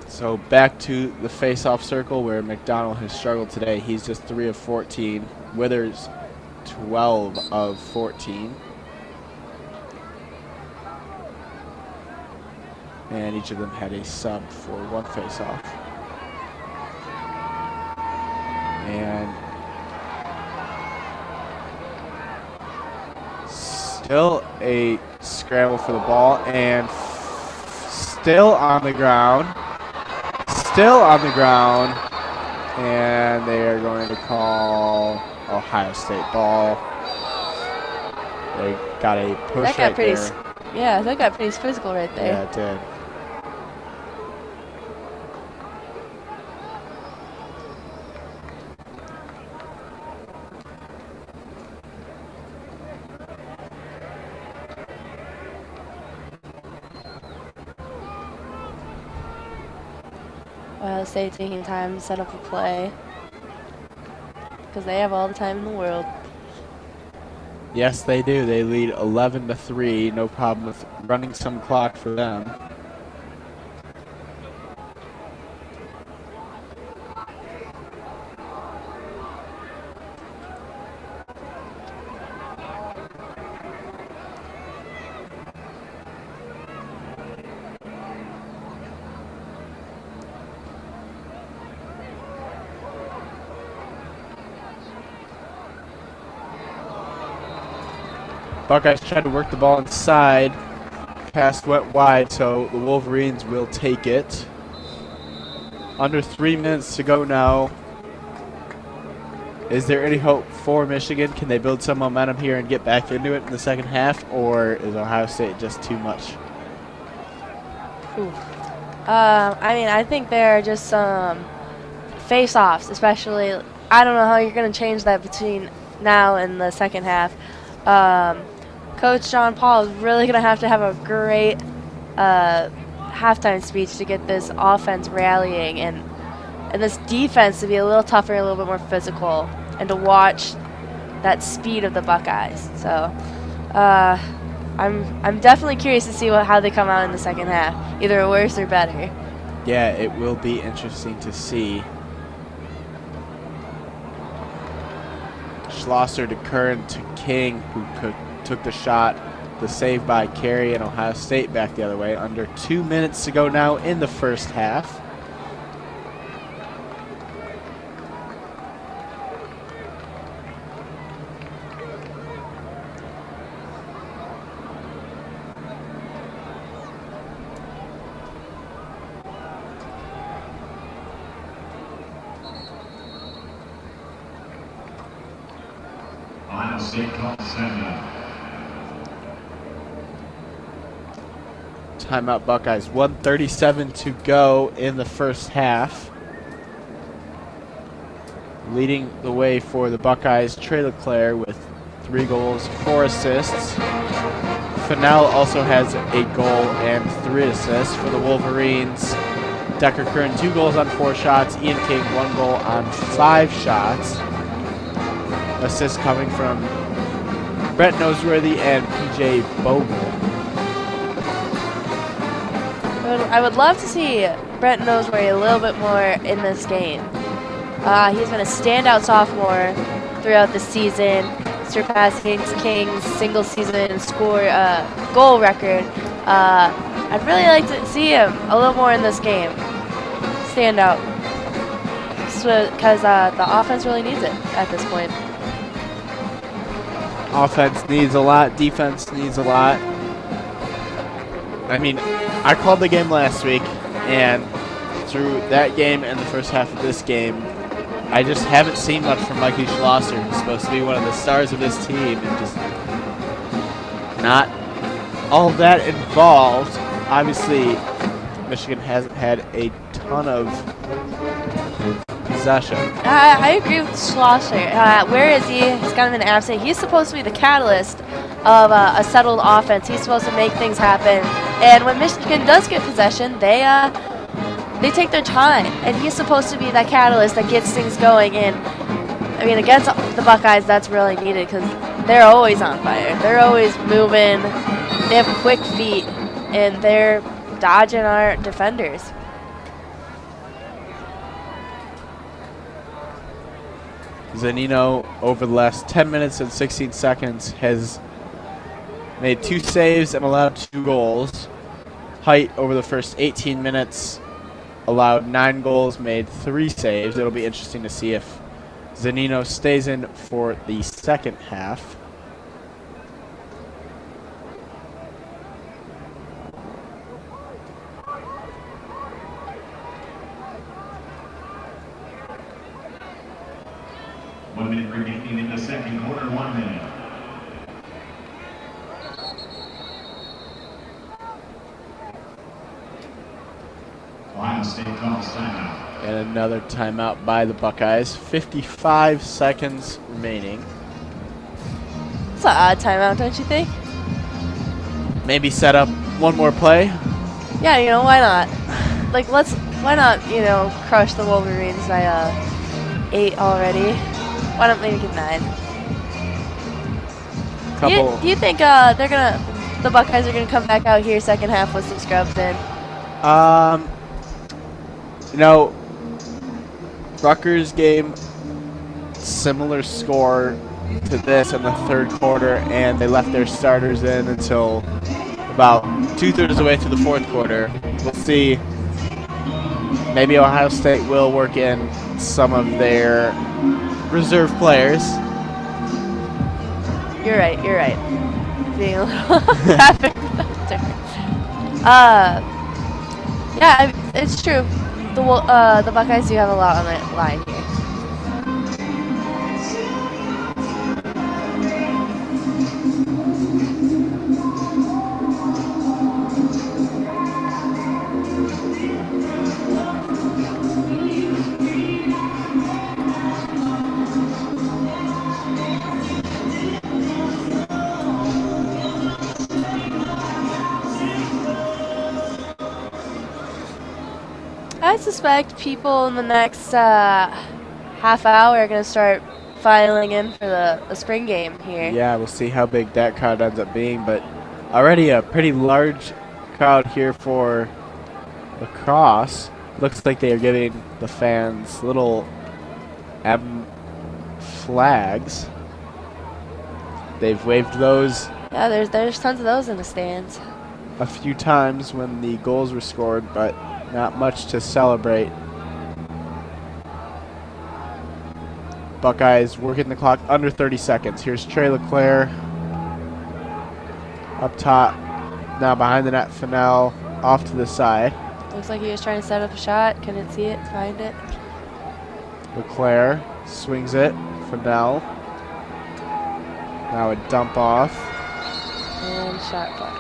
A: So back to the face-off circle where McDonald has struggled today. He's just 3 of 14. Withers 12 of 14. And each of them had a sub for 1 face-off. And still a scramble for the ball, and still on the ground. Still on the ground. And they are going to call Ohio State ball. They got a push
B: That got
A: right
B: pretty,
A: there.
B: yeah, that got pretty physical right there.
A: Yeah, it did.
B: Ohio State taking time to set up a play because they have all the time in the world.
A: Yes, they do. They lead 11-3. No problem with running some clock for them. Buckeyes tried to work the ball inside. Pass went wide, so the Wolverines will take it. Under 3 minutes to go now. Is there any hope for Michigan? Can they build some momentum here and get back into it in the second half, or is Ohio State just too much?
B: I mean, I think there are just some face-offs, especially. I don't know how you're going to change that between now and the second half. Coach John Paul is really going to have a great halftime speech to get this offense rallying and this defense to be a little tougher, a little bit more physical, and to watch that speed of the Buckeyes. So I'm definitely curious to see how they come out in the second half, either worse or better.
A: Yeah, it will be interesting to see. Schlosser to Kern to King, who took the shot. The save by Carey, and Ohio State back the other way. Under 2 minutes to go now in the first half.
C: Ohio State calls timeout.
A: Timeout Buckeyes. 1:37 to go in the first half. Leading the way for the Buckeyes, Trey LeClaire with 3 goals, 4 assists. Fennell also has a goal and 3 assists. For the Wolverines, Decker Kern 2 goals on 4 shots. Ian King 1 goal on 5 shots. Assists coming from Brett Noseworthy and PJ Bogle.
B: I would love to see Brett Noseworthy a little bit more in this game. He's been a standout sophomore throughout the season, surpassing King's single season goal record. I'd really like to see him a little more in this game. Stand out. Because the offense really needs it at this point.
A: Offense needs a lot. Defense needs a lot. I mean, I called the game last week, and through that game and the first half of this game, I just haven't seen much from Mikey Schlosser, who's supposed to be one of the stars of this team, and just not all that involved. Obviously, Michigan hasn't had a ton of possession.
B: I agree with Schlosser. Where is he? He's kind of been absent. He's supposed to be the catalyst of a settled offense. He's supposed to make things happen. And when Michigan does get possession, they take their time. And he's supposed to be that catalyst that gets things going. And, I mean, against the Buckeyes, that's really needed because they're always on fire. They're always moving. They have quick feet, and they're dodging our defenders.
A: Zanino, over the last 10 minutes and 16 seconds, has made 2 saves and allowed 2 goals. Height, over the first 18 minutes, allowed 9 goals, made 3 saves. It'll be interesting to see if Zanino stays in for the second half.
C: One minute remaining in the second quarter, 1 minute. Ohio State calls timeout.
A: And another timeout by the Buckeyes. 55 seconds remaining.
B: It's an odd timeout, don't you think?
A: Maybe set up one more play.
B: Yeah, you know, why not? Like, why not, you know, crush the Wolverines by 8 already? Why not maybe get 9?
A: couple.
B: Do you think the Buckeyes are gonna come back out here second half with some scrubs in?
A: You know, Rutgers game, similar score to this in the third quarter, and they left their starters in until about 2/3 of the way through the fourth quarter. We'll see. Maybe Ohio State will work in some of their reserve players.
B: You're right. Being a little traffic filter. Yeah, it's true. The Buckeyes do have a lot on the line here. I suspect people in the next half hour are going to start filing in for the spring game here.
A: Yeah, we'll see how big that crowd ends up being, but already a pretty large crowd here for Lacrosse. Looks like they are giving the fans little M flags. They've waved those
B: Yeah, there's tons of those in the stands.
A: a few times when the goals were scored, but not much to celebrate. Buckeyes working the clock under 30 seconds. Here's Trey LeClaire up top. Now behind the net, Fennell off to the side.
B: Looks like he was trying to set up a shot. Couldn't see it, find it.
A: LeClaire swings it. Fennell. Now a dump off.
B: And shot clock.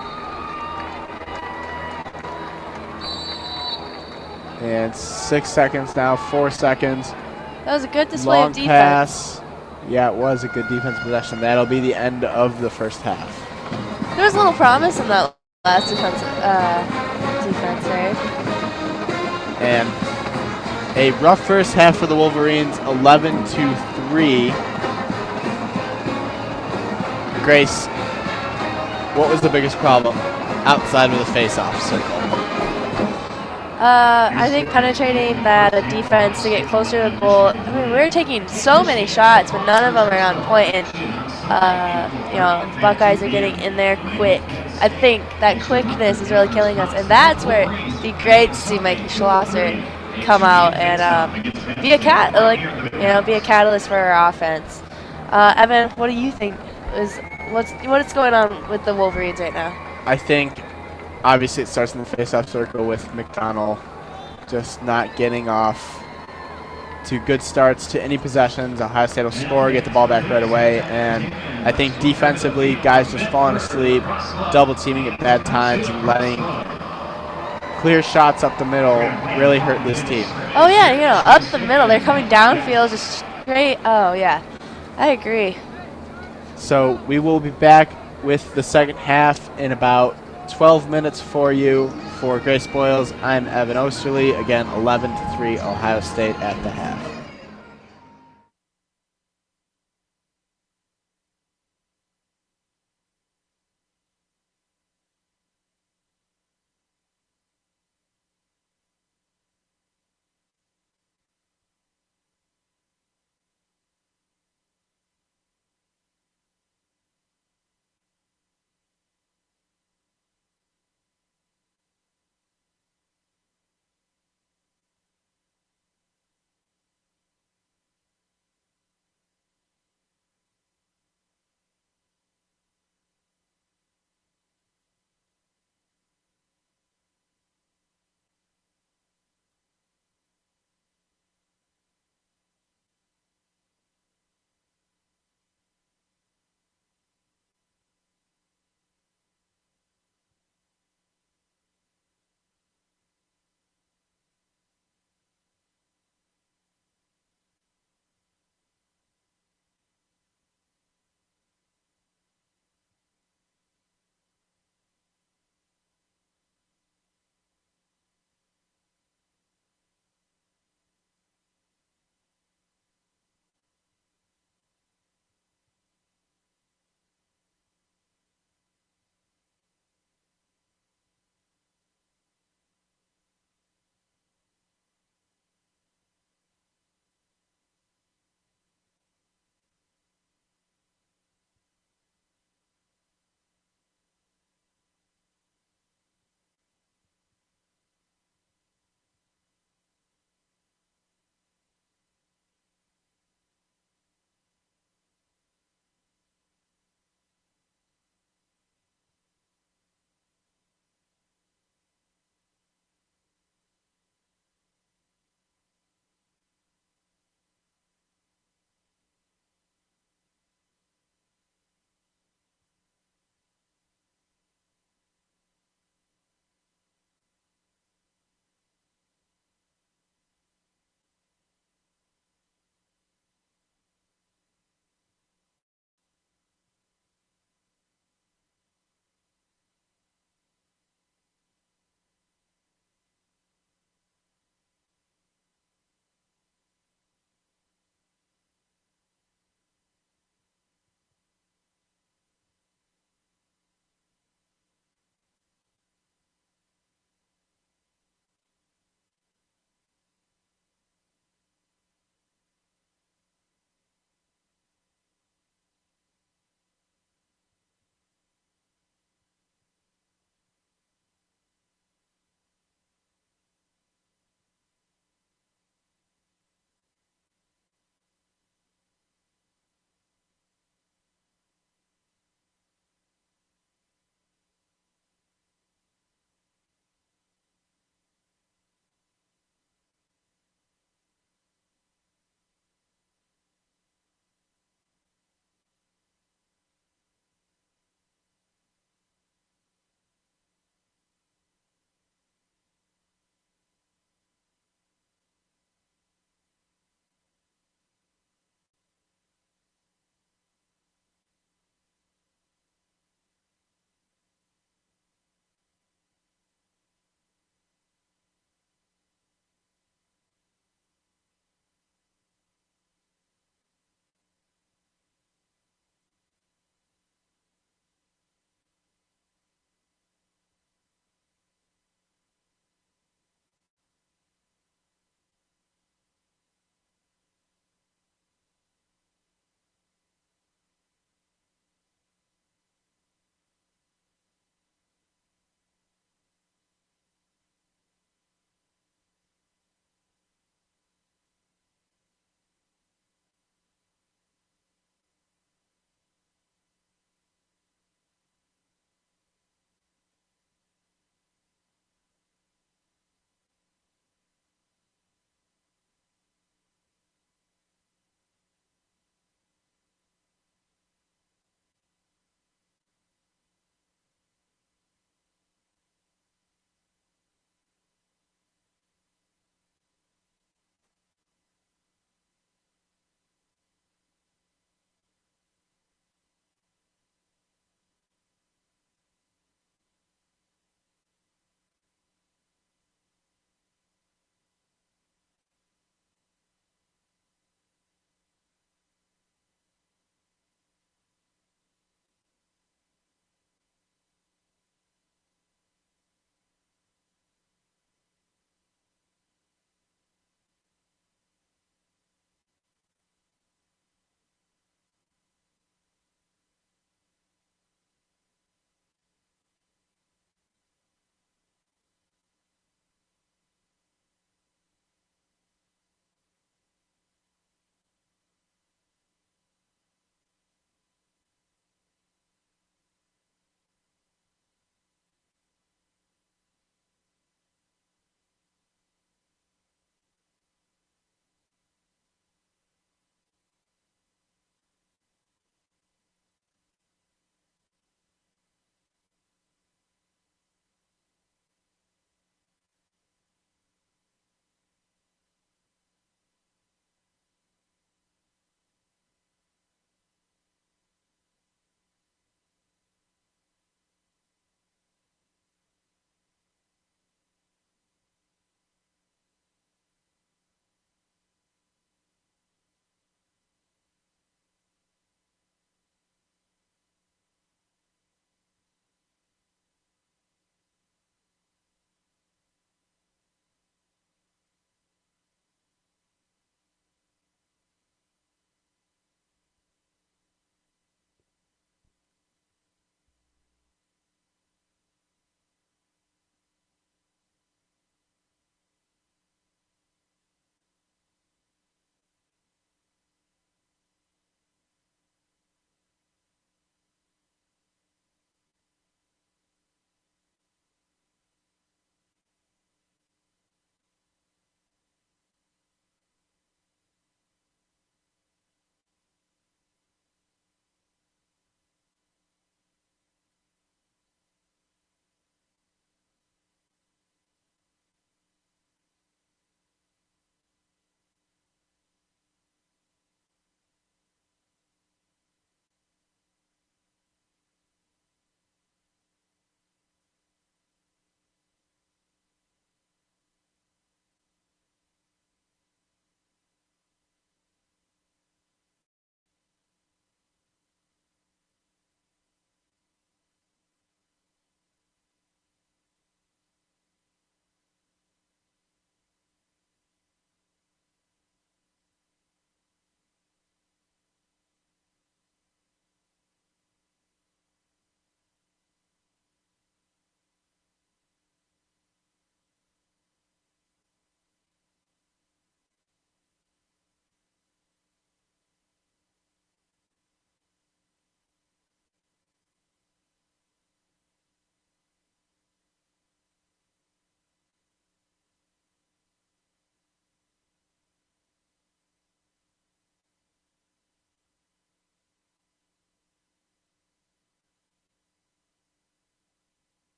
A: And 6 seconds now, 4 seconds.
B: That was a good display
A: Long
B: of defense.
A: pass. Yeah, it was a good defense possession. That'll be the end of the first half.
B: There was a little promise in that last defense there.
A: And a rough first half for the Wolverines, 11-3. Grace, what was the biggest problem outside of the face-off circle?
B: I think penetrating that defense to get closer to the goal. I mean, we were taking so many shots, but none of them are on point. And the Buckeyes are getting in there quick. I think that quickness is really killing us, and that's where it'd be great to see Mikey Schlosser come out and be a catalyst for our offense. Evan, what do you think what's going on with the Wolverines right now?
A: I think obviously it starts in the face-off circle with McDonald just not getting off to good starts to any possessions. Ohio State will score, get the ball back right away, and I think defensively guys just falling asleep, double teaming at bad times, and letting clear shots up the middle really hurt this team.
B: Oh yeah, up the middle, they're coming downfield just straight. Oh yeah, I agree.
A: So we will be back with the second half in about 12 minutes for you. For Grace Boyles, I'm Evan Osterly. Again, 11-3 Ohio State at the half.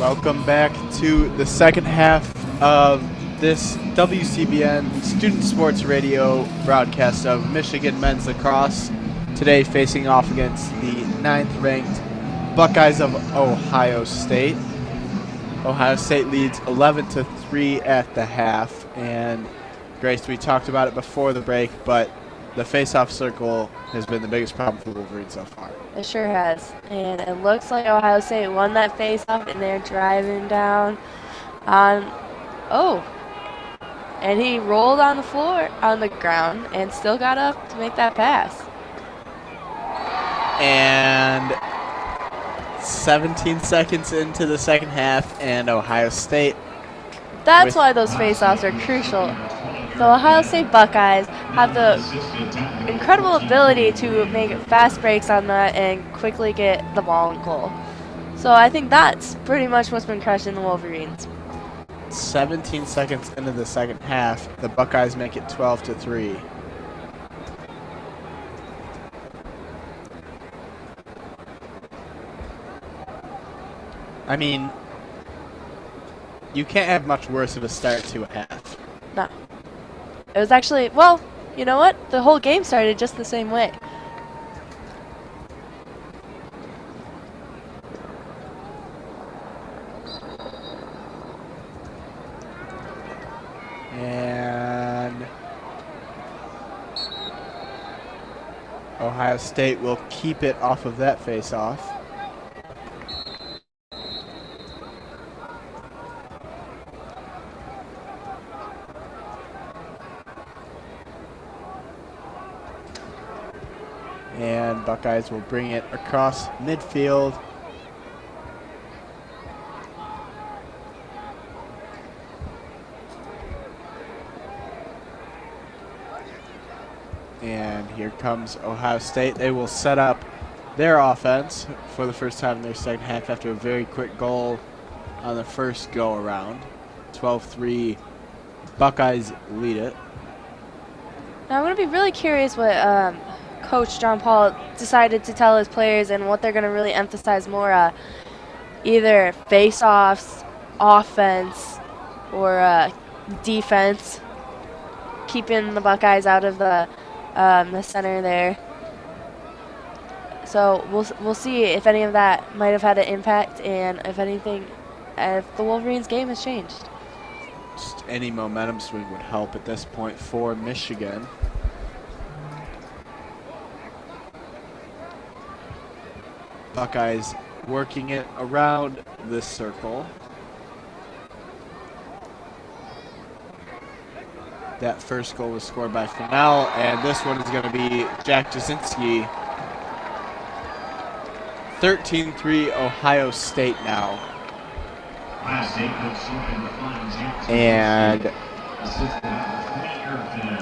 A: Welcome back to the second half of this WCBN Student Sports Radio broadcast of Michigan Men's Lacrosse. Today facing off against the 9th-ranked Buckeyes of Ohio State. Ohio State leads 11-3 at the half. And Grace, we talked about it before the break, but the face-off circle has been the biggest problem for Wolverine so far.
B: It sure has. And it looks like Ohio State won that face-off, and they're driving down on... Oh. And he rolled on the floor, on the ground, and still got up to make that pass.
A: And 17 seconds into the second half, and Ohio State...
B: That's why those face-offs are crucial. The Ohio State Buckeyes have the incredible ability to make fast breaks on that and quickly get the ball in goal. So I think that's pretty much what's been crushing the Wolverines.
A: 17 seconds into the second half, the Buckeyes make it 12-3. I mean, you can't have much worse of a start to a half.
B: No. It was actually, well, you know what? The whole game started just the same way.
A: And Ohio State will keep it off of that face-off. And Buckeyes will bring it across midfield. And here comes Ohio State. They will set up their offense for the first time in their second half after a very quick goal on the first go-around. 12-3, Buckeyes lead it.
B: Now I'm going to be really curious what Coach John Paul decided to tell his players and what they're going to really emphasize more, either face-offs, offense, or defense, keeping the Buckeyes out of the center there. So we'll see if any of that might have had an impact, and if anything, if the Wolverines' game has changed.
A: Just any momentum swing would help at this point for Michigan. Buckeyes working it around this circle. That first goal was scored by Fennell, and this one is going to be Jack Jasinski. 13-3 Ohio State now.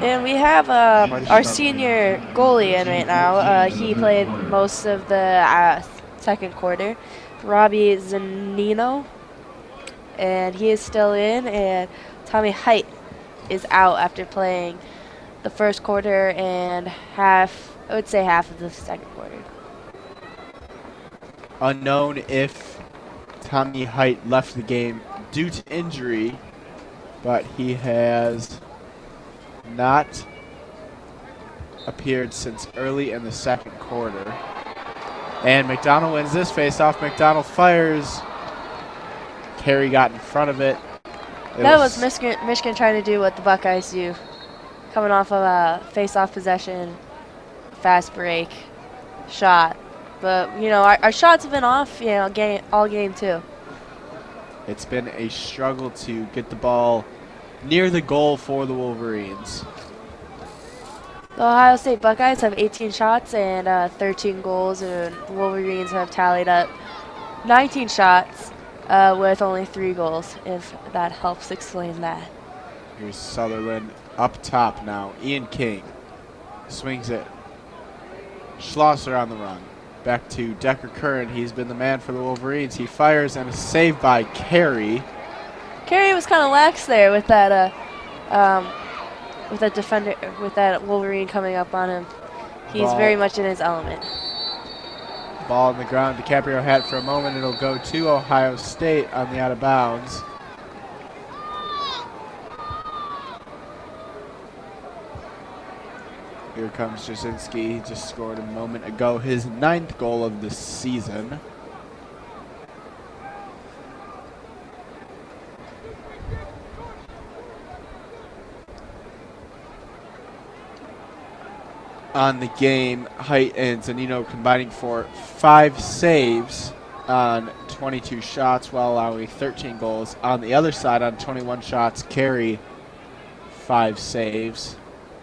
A: And
B: we have our senior goalie in right now. He played most of the second quarter, Robbie Zanino, and he is still in, and Tommy Height is out after playing the first quarter and half, I would say half of the second quarter.
A: Unknown if Tommy Height left the game due to injury, but he has not appeared since early in the second quarter. And McDonald wins this face-off. McDonald fires. Carey got in front of it.
B: That was Michigan trying to do what the Buckeyes do, coming off of a face-off possession, fast break, shot. But, you know, our shots have been off, you know, all game too.
A: It's been a struggle to get the ball near the goal for the Wolverines.
B: The Ohio State Buckeyes have 18 shots and 13 goals, and the Wolverines have tallied up 19 shots with only 3 goals, if that helps explain that.
A: Here's Sutherland up top now. Ian King swings it. Schlosser on the run. Back to Decker Curran. He's been the man for the Wolverines. He fires, and a save by Carey.
B: Carey was kind of lax there with that defender, with that Wolverine coming up on him. He's very much in his element.
A: Ball on the ground. DiCaprio had it for a moment. It'll go to Ohio State on the out of bounds. Here comes Jasinski. He just scored a moment ago his 9th goal of the season. On the game, Height and Zanino combining for 5 saves on 22 shots while allowing 13 goals. On the other side, on 21 shots, Carey 5 saves,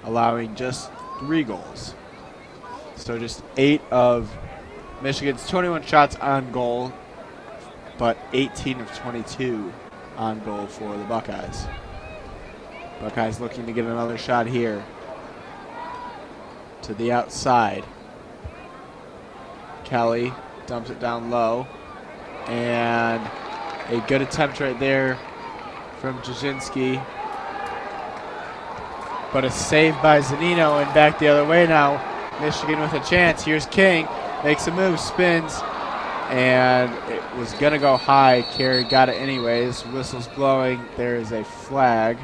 A: allowing just 3 goals. So just 8 of Michigan's 21 shots on goal, but 18 of 22 on goal for the Buckeyes. Buckeyes looking to get another shot here. To the outside. Kelly dumps it down low. And a good attempt right there from Jasinski. But a save by Zanino, and back the other way now. Michigan with a chance. Here's King. Makes a move, spins. And it was going to go high. Carey got it anyways. Whistle's blowing. There is a flag.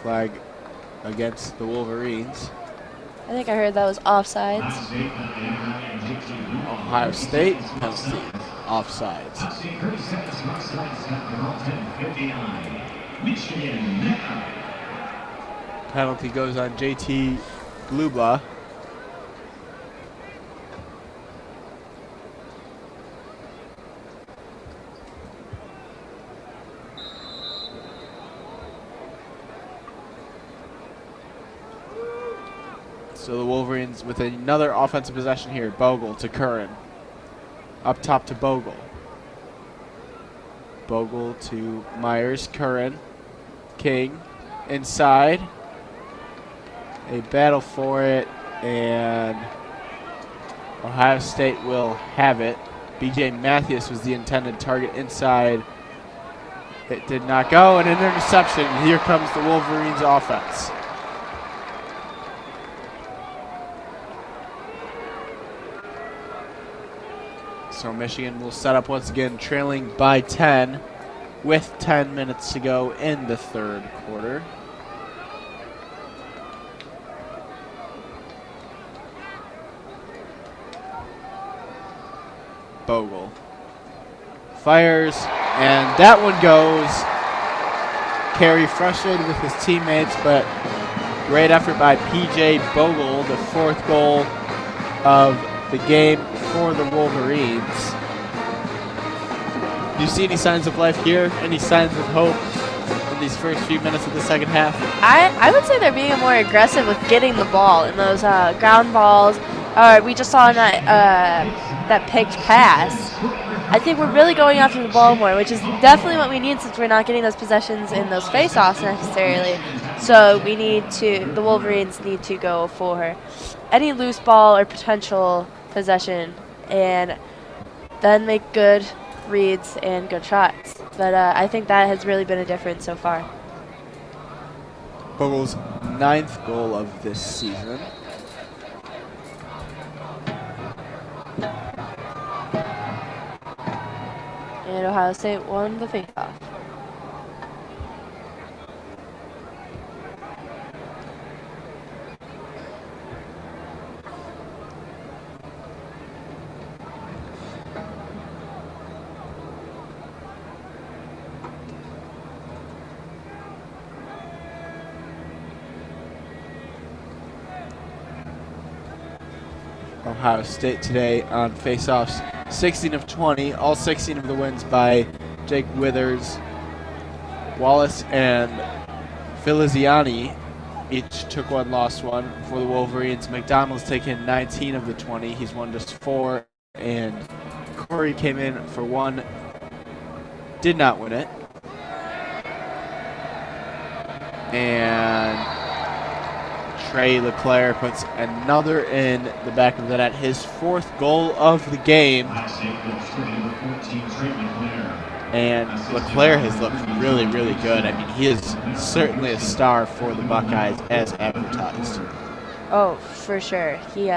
A: Flag against the Wolverines.
B: I think I heard that was offsides.
A: Ohio State penalty. Offsides. Penalty goes on JT Glubla. So the Wolverines with another offensive possession here. Bogle to Curran. Up top to Bogle. Bogle to Myers. Curran. King. Inside. A battle for it. And Ohio State will have it. B.J. Matthews was the intended target inside. It did not go. And an interception. Here comes the Wolverines offense. So Michigan will set up once again, trailing by 10 with 10 minutes to go in the third quarter. Bogle fires, and that one goes. Carey frustrated with his teammates, but great effort by P.J. Bogle, the 4th goal of the game for the Wolverines. Do you see any signs of life here? Any signs of hope in these first few minutes of the second half?
B: I would say they're being more aggressive with getting the ball in those ground balls. We just saw in that picked pass. I think we're really going after the ball more, which is definitely what we need since we're not getting those possessions in those face-offs necessarily. So the Wolverines need to go for any loose ball or potential possession and then make good reads and good shots. But I think that has really been a difference so far.
A: Bogle's 9th goal of this season.
B: And Ohio State won the face-off.
A: Ohio State today on face-offs, 16 of 20, all 16 of the wins by Jake Withers. Wallace and Filiziani each took one, lost one. For the Wolverines, McDonald's taken 19 of the 20. He's won just 4. And Corey came in for 1, did not win it. And Trey LeClaire puts another in the back of the net, his 4th goal of the game. And LeClaire has looked really, really good. I mean, he is certainly a star for the Buckeyes as advertised.
B: Oh, for sure. He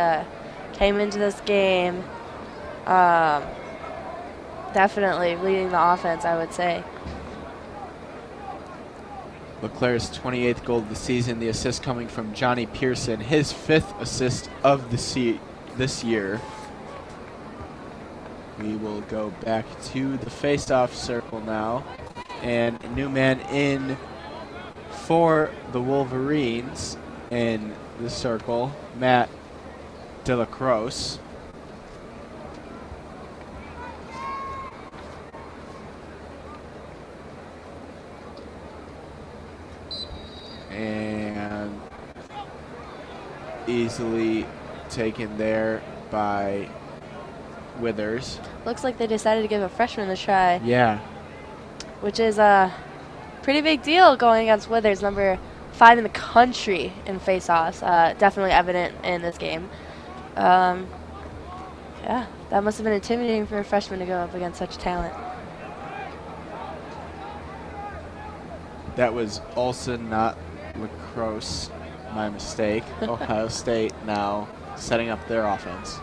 B: came into this game definitely leading the offense, I would say.
A: LeClaire's 28th goal of the season, the assist coming from Johnny Pearson, his 5th assist of this year. We will go back to the face-off circle now. And a new man in for the Wolverines in the circle, Matt Delacrosse. And easily taken there by Withers.
B: Looks like they decided to give a freshman a try.
A: Yeah.
B: Which is a pretty big deal going against Withers, number 5 in the country in face-offs. Definitely evident in this game. Yeah, that must have been intimidating for a freshman to go up against such talent.
A: That was Olsen, not Lacrosse. My mistake. Ohio State now setting up their offense.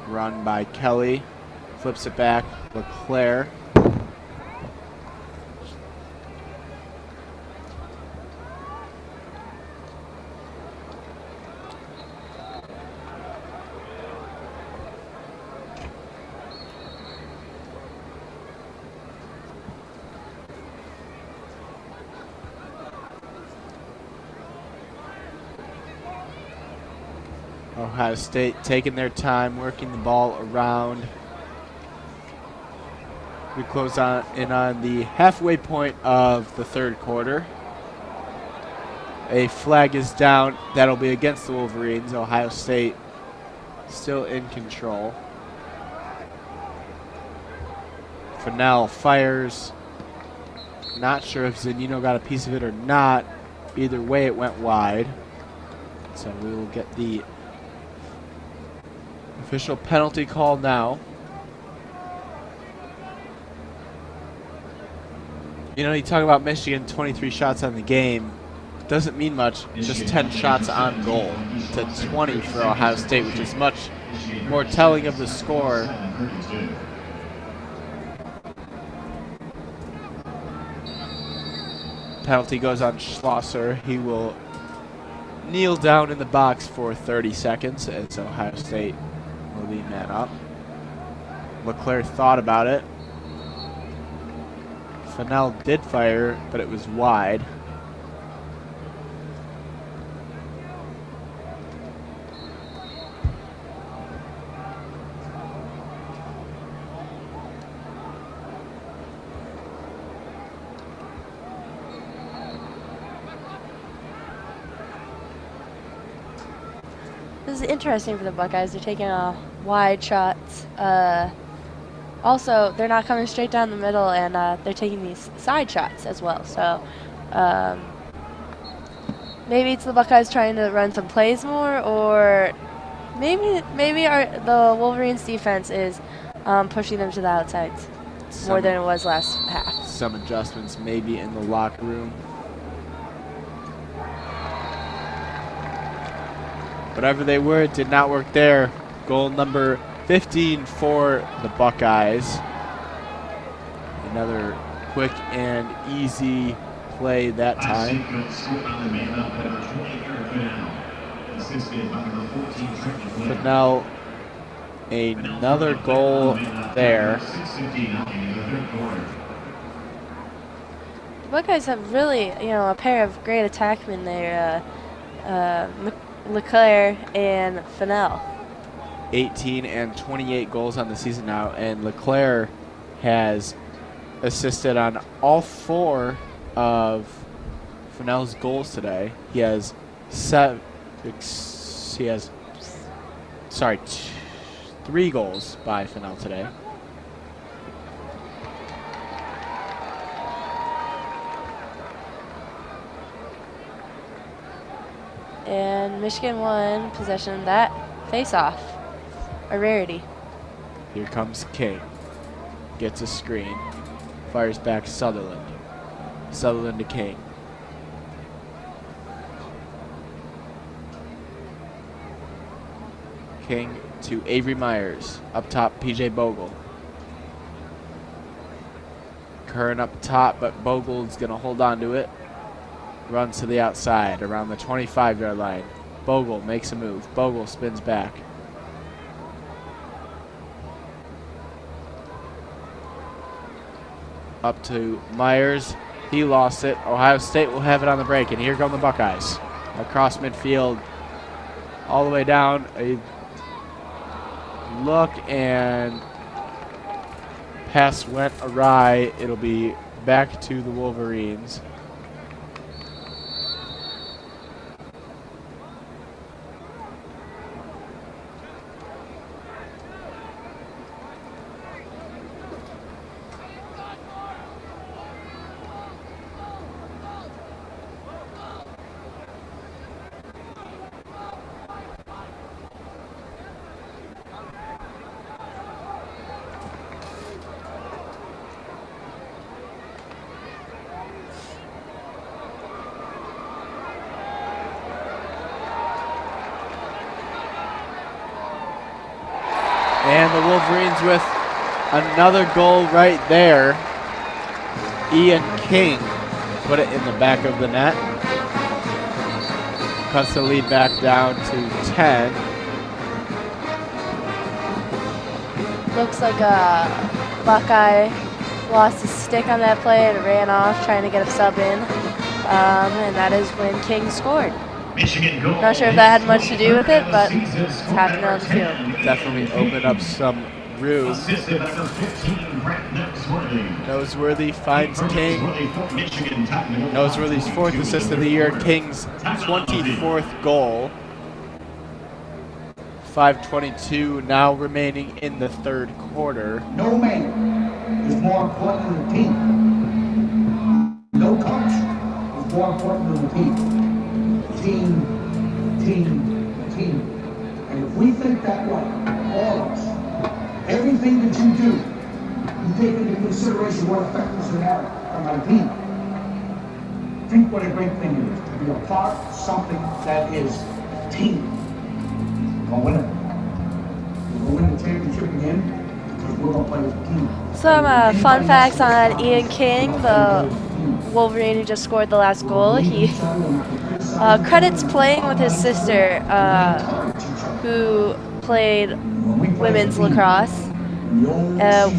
A: Run by Kelly. Flips it back. LeClaire. Ohio State taking their time, working the ball around. We close in on the halfway point of the third quarter. A flag is down. That'll be against the Wolverines. Ohio State still in control. Fennell fires. Not sure if Zanino got a piece of it or not. Either way, it went wide. So we will get the official penalty call now. You know, you talk about Michigan, 23 shots on the game. Doesn't mean much, just 10 shots on goal to 20 for Ohio State, which is much more telling of the score. Penalty goes on Schlosser. He will kneel down in the box for 30 seconds as Ohio State will be man up. LeClaire thought about it. Fennell did fire, but it was wide.
B: This is interesting for the Buckeyes. They're taking wide shots. Also, they're not coming straight down the middle, and they're taking these side shots as well. So maybe it's the Buckeyes trying to run some plays more, or maybe the Wolverines defense is pushing them to the outsides more than it was last half.
A: Some adjustments maybe in the locker room. Whatever they were, it did not work there. Goal number 15 for the Buckeyes. Another quick and easy play that time. Fennell, another goal there.
B: The Buckeyes have really, a pair of great attackmen there. LeClaire and Fennell.
A: 18 and 28 goals on the season now, and LeClaire has assisted on all 4 of Fennell's goals today. He has 3 goals by Fennell today.
B: And Michigan won possession of that face-off. A rarity.
A: Here comes King. Gets a screen. Fires back Sutherland. Sutherland to King. King to Avery Myers. Up top, PJ Bogle. Curran up top, but Bogle's going to hold on to it. Runs to the outside around the 25-yard line. Bogle makes a move. Bogle spins back. Up to Myers. He lost it. Ohio State will have it on the break, and here come the Buckeyes. Across midfield, all the way down. A look, and pass went awry. It'll be back to the Wolverines. And the Wolverines with another goal right there. Ian King put it in the back of the net. Cuts the lead back down to 10.
B: Looks like a Buckeye lost his stick on that play and ran off trying to get a sub in. And that is when King scored.
C: Michigan goal.
B: Not sure if that had much to do with it, but it's happening on the field.
A: Definitely opened up some room.
C: Assisted by number 15, Brett Noseworthy.
A: Noseworthy finds King. Noseworthy's 4th assist of the year. King's 24th goal. 5:22 now remaining in the third quarter.
D: No man is more important than the team. No coach is more important than the team. Team. And if we think that way, all of us, everything that you do, you take into consideration what effect this will have on my team. Think what a great thing it is to be a part of something that is a team. We're going to win it. We're going to win the championship again because we're going to play as a team.
B: Some fun facts on Ian King, the Wolverine who just scored the last goal. He credits playing with his sister, who played women's lacrosse,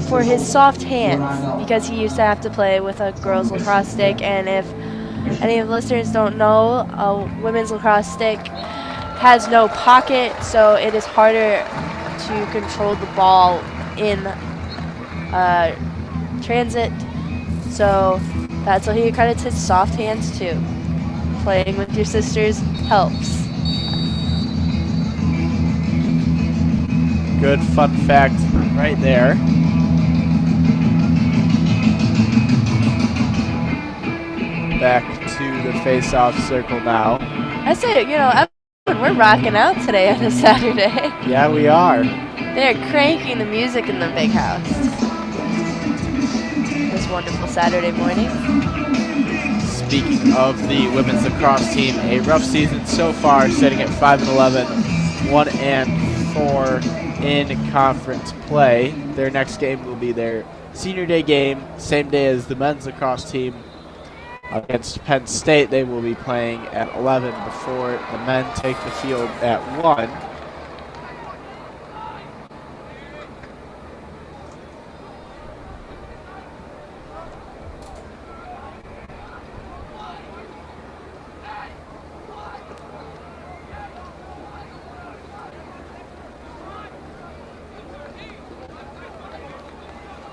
B: for his soft hands, because he used to have to play with a girls' lacrosse stick. And if any of the listeners don't know, a women's lacrosse stick has no pocket, so it is harder to control the ball in transit. So that's what he credits his soft hands to. Playing with your sisters helps.
A: Good fun fact right there. Back to the face-off circle now.
B: I say, Evan, we're rocking out today on a Saturday.
A: Yeah, we are.
B: They're cranking the music in the big house. This wonderful Saturday morning.
A: Speaking of the women's lacrosse team, a rough season so far, sitting at 5-11, 1-4 in conference play. Their next game will be their senior day game, same day as the men's lacrosse team against Penn State. They will be playing at 11 before the men take the field at 1.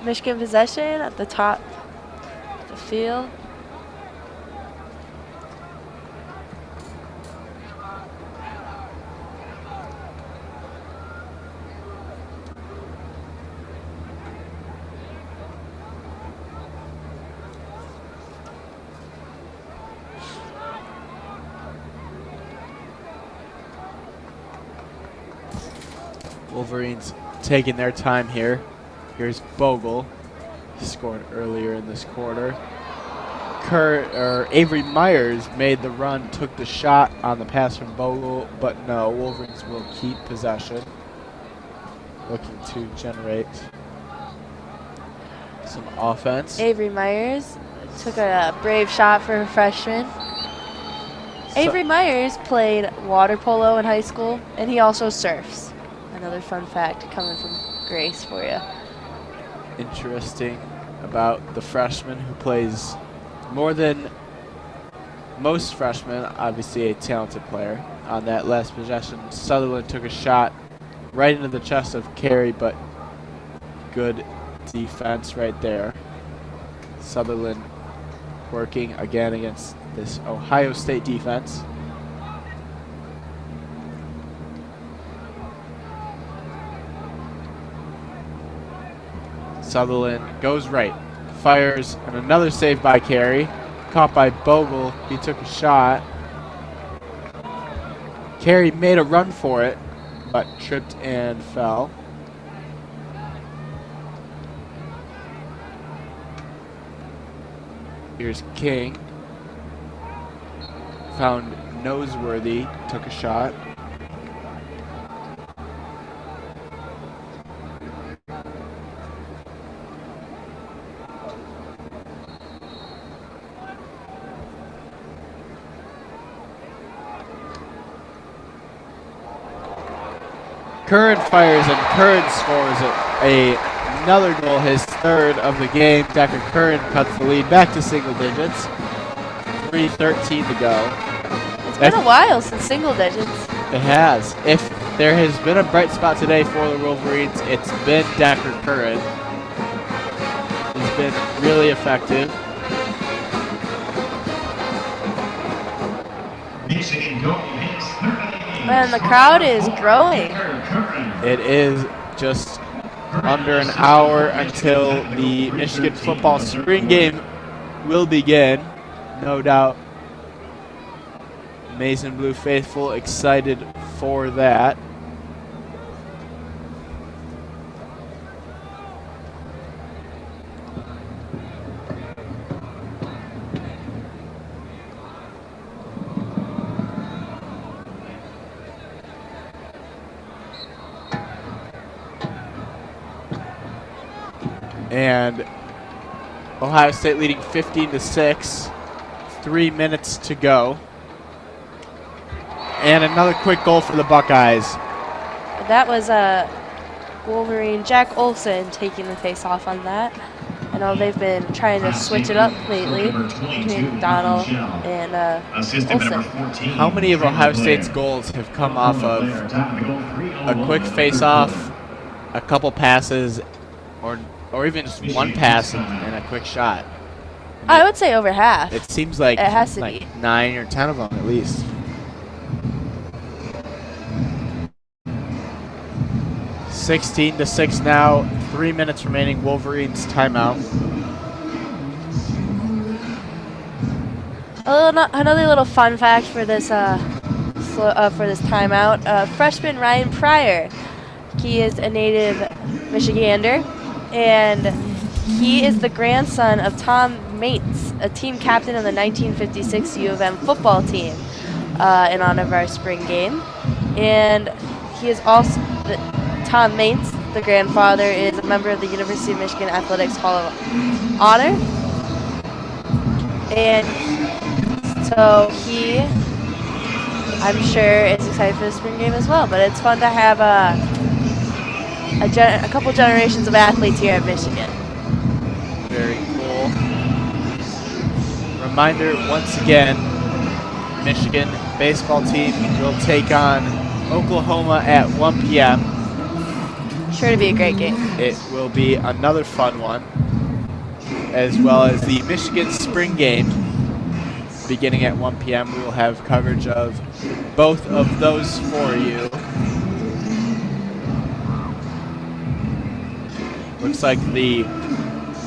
B: Michigan possession at the top of the field.
A: Wolverines taking their time here. Here's Bogle. He scored earlier in this quarter. Avery Myers made the run, took the shot on the pass from Bogle, but no, Wolverines will keep possession. Looking to generate some offense.
B: Avery Myers took a brave shot for a freshman. Avery Myers played water polo in high school, and he also surfs. Another fun fact coming from Grace for you.
A: Interesting about the freshman who plays more than most freshmen, obviously a talented player. On that last possession, Sutherland took a shot right into the chest of Carey, but good defense right there. Sutherland working again against this Ohio State defense. Sutherland goes right, fires, and another save by Carey. Caught by Bogle. He took a shot. Carey made a run for it, but tripped and fell. Here's King. Found Noseworthy, took a shot. Curran fires and Curran scores another goal, his third of the game. Decker Curran cuts the lead back to single digits. 3:13 to go.
B: It's been a while since single digits.
A: It has. If there has been a bright spot today for the Wolverines, it's been Decker Curran. He's been really effective.
B: Man, the crowd is growing.
A: It is just under an hour until the Michigan football spring game will begin. No doubt Mason Blue faithful excited for that. And Ohio State leading 15-6. 3 minutes to go. And another quick goal for the Buckeyes.
B: That was Wolverine Jack Olson taking the face off on that. I know they've been trying to switch it up lately between Donald and Olson.
A: How many of Ohio State's goals have come off of a quick face-off, a couple passes, or even just one pass and a quick shot?
B: I would say over half.
A: It seems like
B: it has to
A: like
B: be
A: 9 or 10 of them at least. (16-6) now. 3 minutes remaining. Wolverines timeout.
B: Another little fun fact for this timeout. Freshman Ryan Pryor. He is a native Michigander, and he is the grandson of Tom Mates, a team captain of the 1956 U of M football team, in honor of our spring game. And he is also, Tom Mates, the grandfather, is a member of the University of Michigan Athletics Hall of Honor. And so he, I'm sure, is excited for the spring game as well. But it's fun to have a couple generations of athletes here at Michigan.
A: Very cool. Reminder once again, Michigan baseball team will take on Oklahoma at 1 p.m.
B: Sure to be a great game.
A: It will be another fun one, as well as the Michigan spring game beginning at 1 p.m. We will have coverage of both of those for you. Looks like the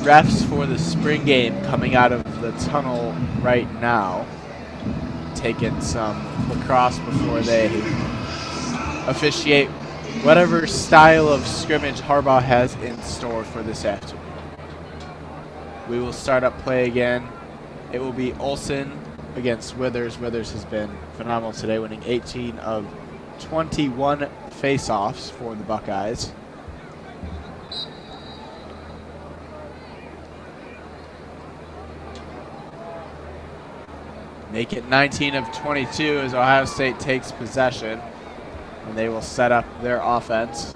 A: refs for the spring game coming out of the tunnel right now, taking some lacrosse before they officiate whatever style of scrimmage Harbaugh has in store for this afternoon. We will start up play again. It will be Olsen against Withers. Withers has been phenomenal today, winning 18 of 21 face-offs for the Buckeyes. Make it 19 of 22 as Ohio State takes possession, and they will set up their offense.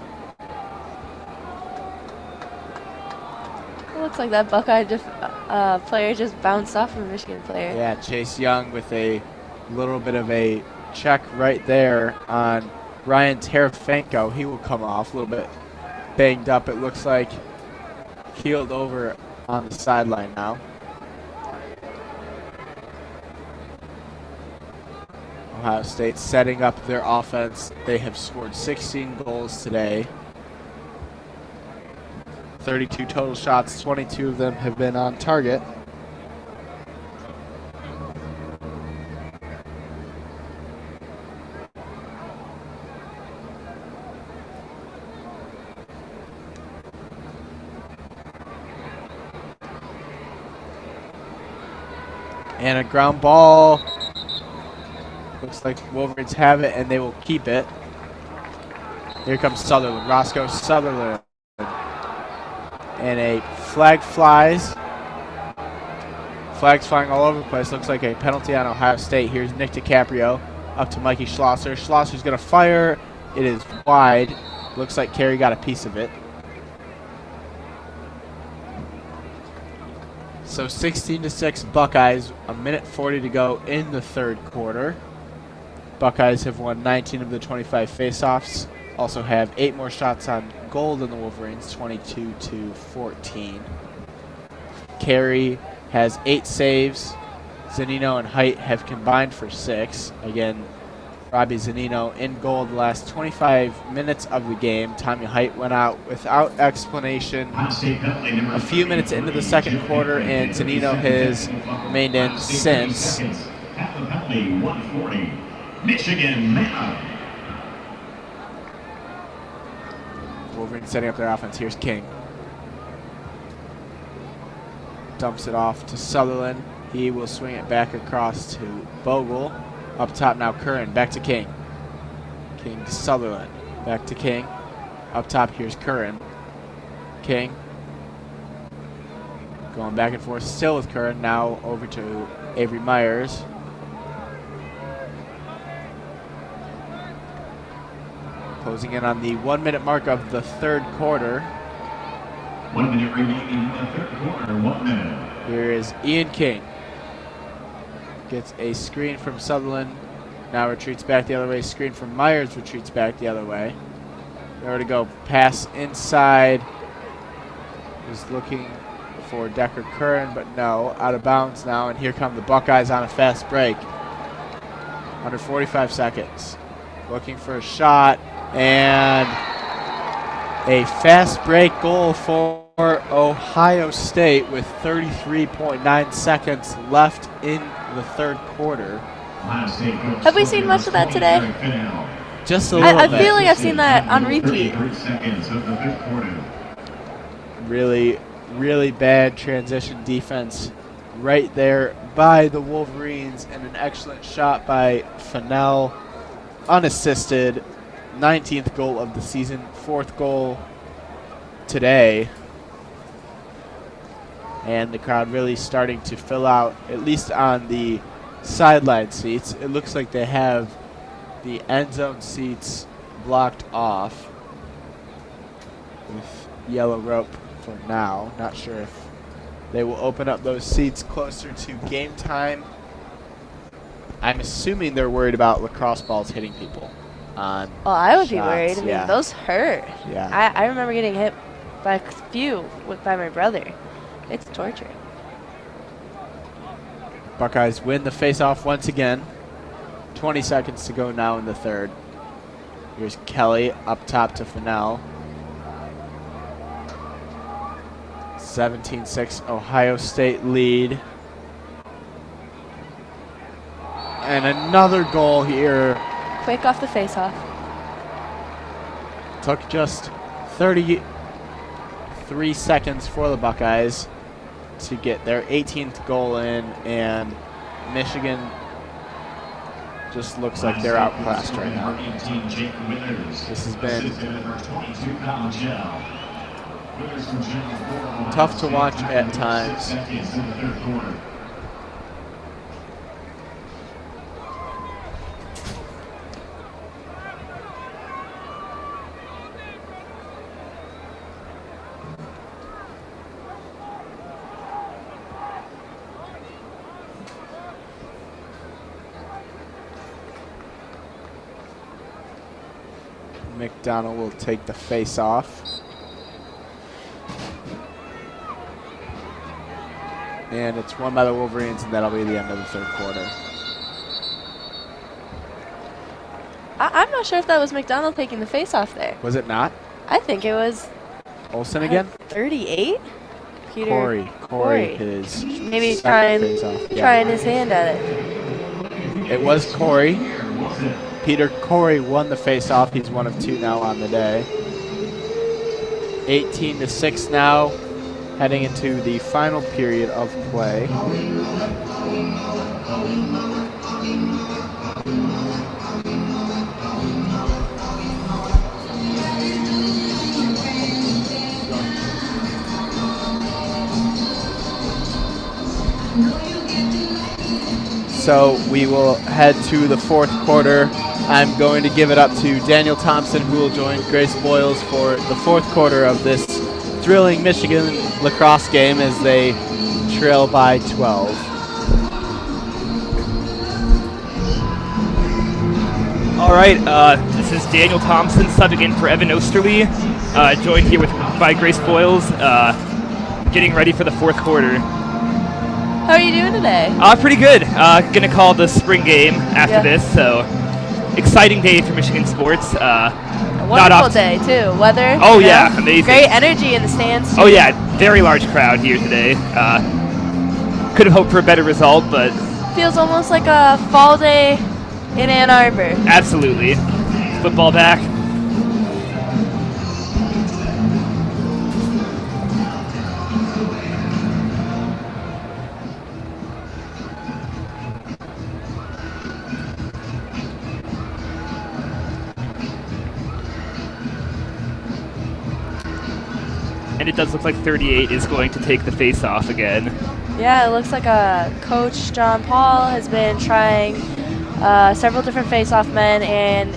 B: It looks like that Buckeye player just bounced off of a Michigan player.
A: Yeah, Chase Young with a little bit of a check right there on Ryan Tarafanko. He will come off a little bit banged up. It looks like keeled over on the sideline now. Ohio State setting up their offense. They have scored 16 goals today. 32 total shots, 22 of them have been on target. And a ground ball. Looks like Wolverines have it, and they will keep it. Here comes Sutherland, Roscoe Sutherland. And a flag flies. Flags flying all over the place. Looks like a penalty on Ohio State. Here's Nick DiCaprio up to Mikey Schlosser. Schlosser's going to fire. It is wide. Looks like Carey got a piece of it. So 16-6 Buckeyes, a minute 40 to go in the third quarter. Buckeyes have won 19 of the 25 faceoffs. Also have 8 more shots on goal than the Wolverines, 22-14. Carey has 8 saves. Zanino and Height have combined for 6. Again, Robbie Zanino in goal the last 25 minutes of the game. Tommy Height went out without explanation a few minutes into the second quarter, and Zanino has remained in since.
C: Michigan man.
A: Wolverines setting up their offense. Here's King. Dumps it off to Sutherland. He will swing it back across to Bogle. Up top now Curran. Back to King. King to Sutherland. Back to King. Up top here's Curran. King. Going back and forth still with Curran. Now over to Avery Myers. Closing in on the 1 minute mark of the third quarter.
C: 1 minute remaining in the third quarter. 1 minute.
A: Here is Ian King. Gets a screen from Sutherland. Now retreats back the other way. Screen from Myers retreats back the other way. Nowhere to go. Pass inside. Was looking for Decker Curran, but no. Out of bounds now. And here come the Buckeyes on a fast break. Under 45 seconds. Looking for a shot. And a fast break goal for Ohio State with 33.9 seconds left in the third quarter.
B: Have we seen much of that today?
A: Just a little bit.
B: I feel like I've seen that on repeat.
A: Really, really bad transition defense right there by the Wolverines, and an excellent shot by Fennell. Unassisted. 19th goal of the season. 4th goal today. And the crowd really starting to fill out, at least on the sideline seats. It looks like they have the end zone seats blocked off with yellow rope for now. Not sure if they will open up those seats closer to game time. I'm assuming they're worried about lacrosse balls hitting people on
B: Oh, I would be
A: shots.
B: worried. I mean,
A: Yeah.
B: those hurt.
A: Yeah.
B: I remember getting hit by a few by my brother. It's torture.
A: Buckeyes win the faceoff once again. 20 seconds to go now in the third. Here's Kelly up top to Fennell. 17-6 Ohio State lead. And another goal here.
B: Quick off the face-off.
A: Took just 33 seconds for the Buckeyes to get their 18th goal in, and Michigan just looks like they're outclassed right now. This has been tough to watch at times. McDonald will take the face off. And it's won by the Wolverines, and that'll be the end of the third quarter.
B: I'm not sure if that was McDonald taking the face off there.
A: Was it not?
B: I think it was
A: Olsen again?
B: 38? Peter
A: Corey his
B: maybe
A: second face-off.
B: trying his hand at it.
A: It was Corey. Peter Corey won the face-off. He's one of two now on the day. 18-6 now, heading into the final period of play. So we will head to the fourth quarter. I'm going to give it up to Daniel Thompson, who will join Grace Boyles for the fourth quarter of this thrilling Michigan lacrosse game as they trail by 12.
E: All right, this is Daniel Thompson subbing in for Evan Osterly, joined here by Grace Boyles, getting ready for the fourth quarter.
B: How are you doing today?
E: Pretty good. Gonna call the spring game after this, so exciting day for Michigan sports.
B: A wonderful day too. Weather.
E: Oh yeah, amazing.
B: Great energy in the stands too.
E: Oh yeah, very large crowd here today. Could have hoped for a better result, but
B: feels almost like a fall day in Ann Arbor.
E: Absolutely. Football back. And it does look like 38 is going to take the face-off again.
B: Yeah, it looks like Coach John Paul has been trying several different face-off men, and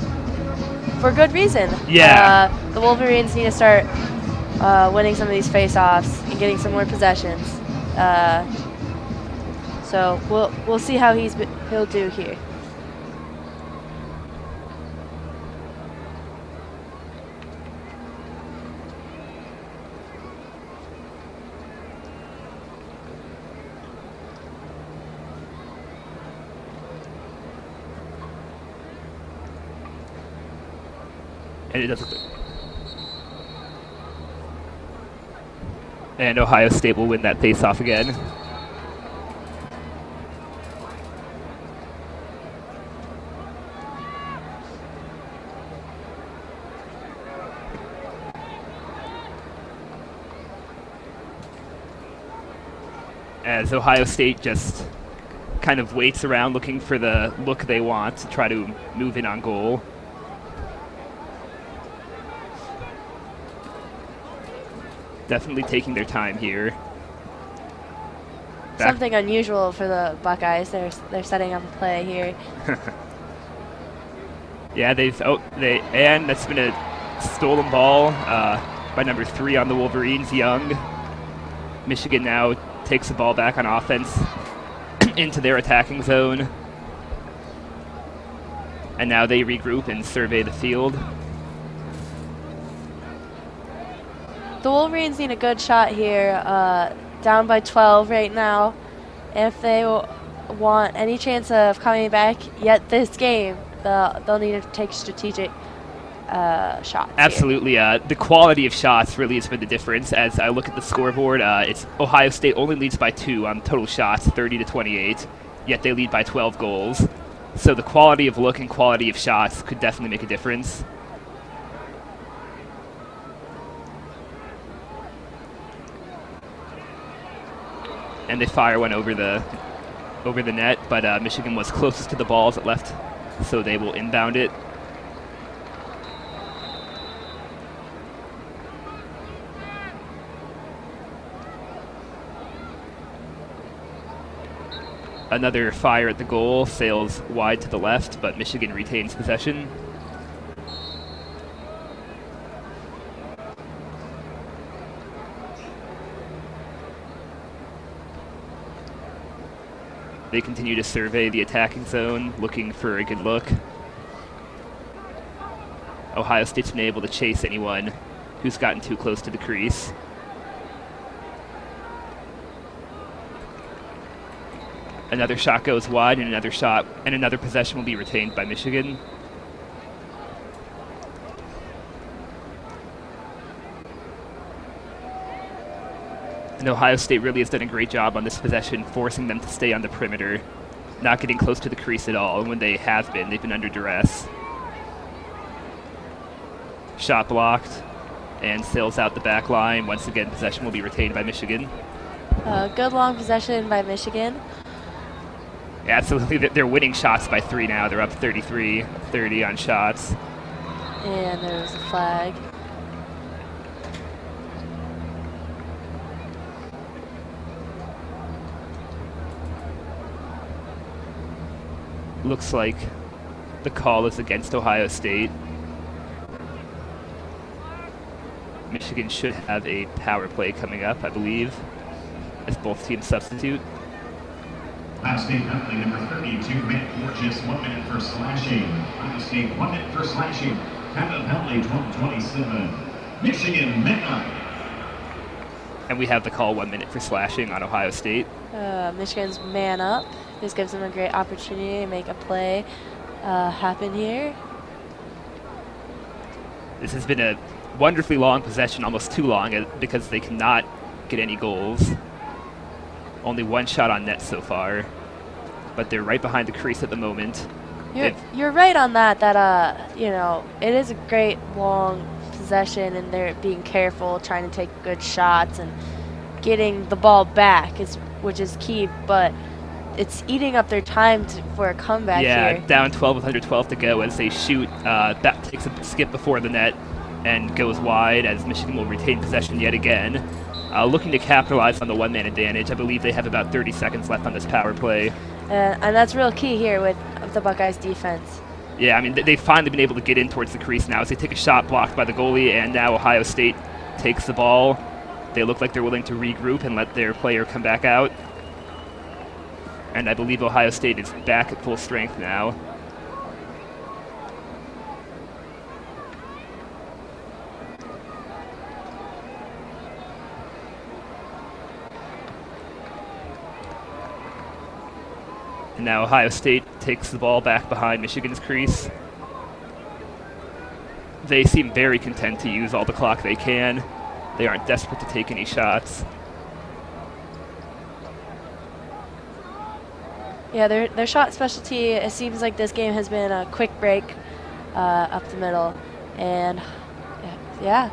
B: for good reason.
E: Yeah.
B: The Wolverines need to start winning some of these face-offs and getting some more possessions. So we'll see how he'll do here.
E: And it doesn't. And Ohio State will win that face-off again. As Ohio State just kind of waits around looking for the look they want to try to move in on goal. Definitely taking their time here.
B: Something unusual for the Buckeyes. They're setting up a play here.
E: Yeah, and that's been a stolen ball by number 3 on the Wolverines, Young. Michigan now takes the ball back on offense into their attacking zone. And now they regroup and survey the field.
B: The Wolverines need a good shot here, down by 12 right now. If they want any chance of coming back yet this game, they'll need to take strategic shots.
E: Absolutely. The quality of shots really has been the difference. As I look at the scoreboard, it's Ohio State only leads by 2 on total shots, 30-28, yet they lead by 12 goals. So the quality of look and quality of shots could definitely make a difference. and they fire one over the net, but Michigan was closest to the ball as it left, so they will inbound it. Another fire at the goal, sails wide to the left, but Michigan retains possession. They continue to survey the attacking zone, looking for a good look. Ohio State's been able to chase anyone who's gotten too close to the crease. Another shot goes wide, and another possession will be retained by Michigan. And Ohio State really has done a great job on this possession, forcing them to stay on the perimeter, not getting close to the crease at all. And when they have been, they've been under duress. Shot blocked and sails out the back line. Once again, possession will be retained by Michigan.
B: Good long possession by Michigan.
E: Absolutely, they're winning shots by 3 now. They're up 33-30 on shots.
B: And there's a flag.
E: Looks like the call is against Ohio State. Michigan should have a power play coming up, I believe, as both teams substitute.
C: Ohio State penalty number 32, Matt Borges, 1 minute for slashing. Ohio State 1 minute for slashing. Canada penalty 12-27. Michigan midnight.
E: And we have the call 1 minute for slashing on Ohio State.
B: Michigan's man up. This gives them a great opportunity to make a play happen here.
E: This has been a wonderfully long possession, almost too long, because they cannot get any goals. Only 1 shot on net so far, but they're right behind the crease at the moment.
B: You're right on that. That you know, it is a great long possession, and they're being careful, trying to take good shots and getting the ball back, which is key. But it's eating up their time for a comeback here.
E: Yeah, down 12 with under 12 to go as they shoot. That takes a skip before the net and goes wide as Michigan will retain possession yet again. Looking to capitalize on the one-man advantage. I believe they have about 30 seconds left on this power play.
B: And that's real key here with the Buckeyes defense.
E: Yeah, I mean, they've finally been able to get in towards the crease now as they take a shot blocked by the goalie, and now Ohio State takes the ball. They look like they're willing to regroup and let their player come back out. And I believe Ohio State is back at full strength now. And now Ohio State takes the ball back behind Michigan's crease. They seem very content to use all the clock they can. They aren't desperate to take any shots.
B: Yeah, their shot specialty, it seems like this game has been a quick break up the middle. And yeah,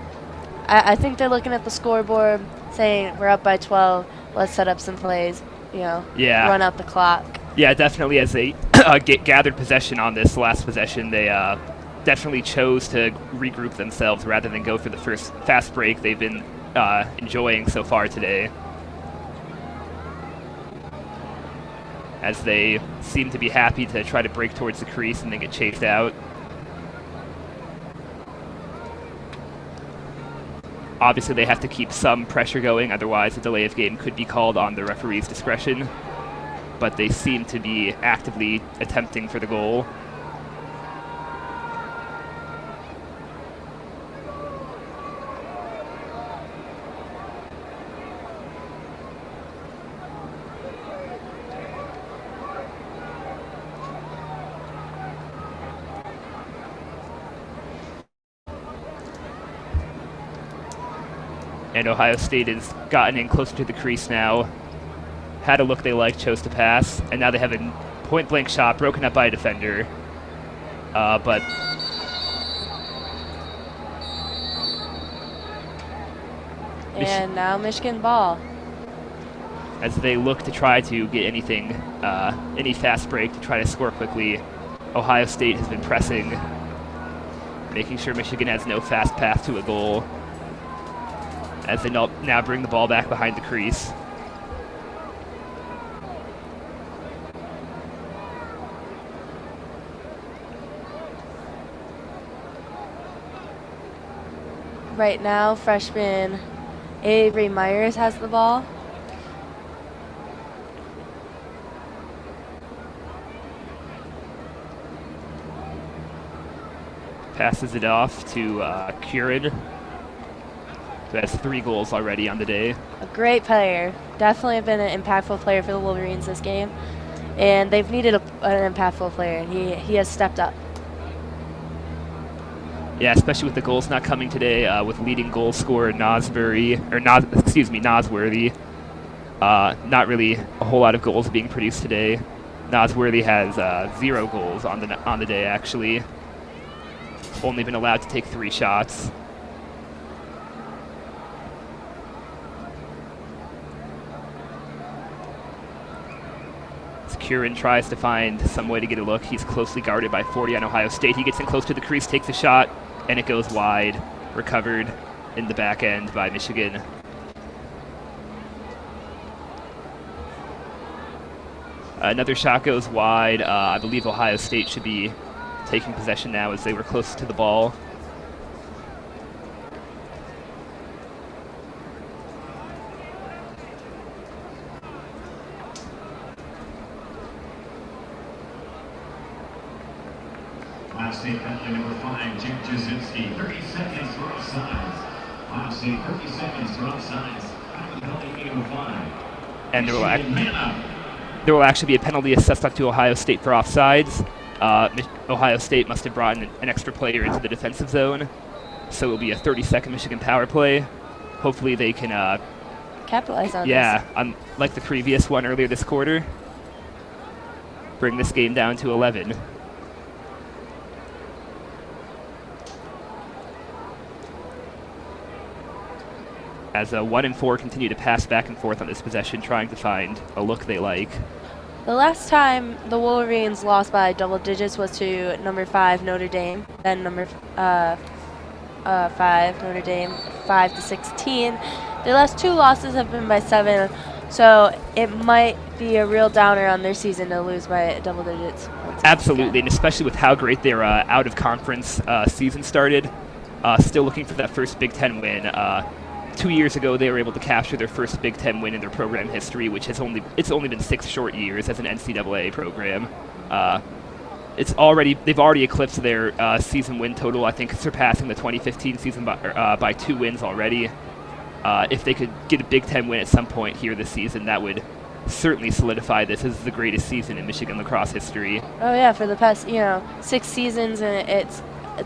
B: I think they're looking at the scoreboard saying we're up by 12, let's set up some plays, run out the clock.
E: Yeah, definitely as they gathered possession on this last possession, they definitely chose to regroup themselves rather than go for the first fast break they've been enjoying so far today. As they seem to be happy to try to break towards the crease and then get chased out. Obviously, they have to keep some pressure going, otherwise a delay of game could be called on the referee's discretion. But they seem to be actively attempting for the goal. And Ohio State has gotten in closer to the crease now. Had a look they liked, chose to pass, and now they have a point-blank shot broken up by a defender. But
B: and now Michigan ball.
E: as they look to try to get anything, any fast break to try to score quickly. Ohio State has been pressing, making sure Michigan has no fast path to a goal, as they now bring the ball back behind the crease.
B: Right now, freshman Avery Myers has the ball.
E: Passes it off to Curran, who has 3 goals already on the day.
B: A great player. Definitely been an impactful player for the Wolverines this game. And they've needed an impactful player, and he has stepped up.
E: Yeah, especially with the goals not coming today, with leading goal scorer Nosworthy. Not really a whole lot of goals being produced today. Nosworthy has 0 goals on the day, actually. Only been allowed to take 3 shots. As Curran tries to find some way to get a look, he's closely guarded by 40 on Ohio State. He gets in close to the crease, takes a shot, and it goes wide. Recovered in the back end by Michigan. Another shot goes wide. I believe Ohio State should be taking possession now as they were close to the ball.
C: Ohio State penalty number 5, Jim Jasinski, 30 seconds for offsides. Ohio State 30 seconds for offsides. Penalty number 5.
E: And there will actually be a penalty assessed up to Ohio State for offsides. Ohio State must have brought an extra player into the defensive zone, so it will be a 30-second Michigan power play. Hopefully they can
B: capitalize on this.
E: Yeah, unlike the previous one earlier this quarter, bring this game down to 11. As 1 and 4 continue to pass back and forth on this possession, trying to find a look they like.
B: The last time the Wolverines lost by double digits was to number 5 Notre Dame, then number 5 Notre Dame, 5-16. Their last 2 losses have been by 7, so it might be a real downer on their season to lose by double digits.
E: Absolutely, and especially with how great their out-of-conference season started. Still looking for that first Big Ten win. 2 years ago, they were able to capture their first Big Ten win in their program history, which has only been 6 short years as an NCAA program. They've already eclipsed their season win total, I think, surpassing the 2015 season by 2 wins already. If they could get a Big Ten win at some point here this season, that would certainly solidify this as the greatest season in Michigan lacrosse history.
B: Oh yeah, for the past 6 seasons, and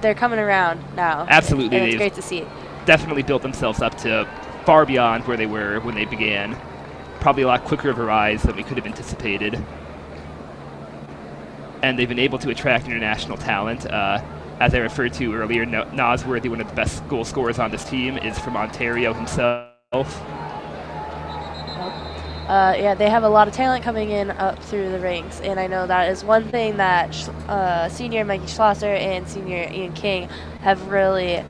B: they're coming around now.
E: Absolutely,
B: and it's great to see.
E: Definitely built themselves up to far beyond where they were when they began. Probably a lot quicker of a rise than we could have anticipated. And they've been able to attract international talent. As I referred to earlier, Nosworthy, one of the best goal scorers on this team, is from Ontario himself.
B: Yeah, they have a lot of talent coming in up through the ranks, and I know that is one thing that senior Mikey Schlosser and senior Ian King have really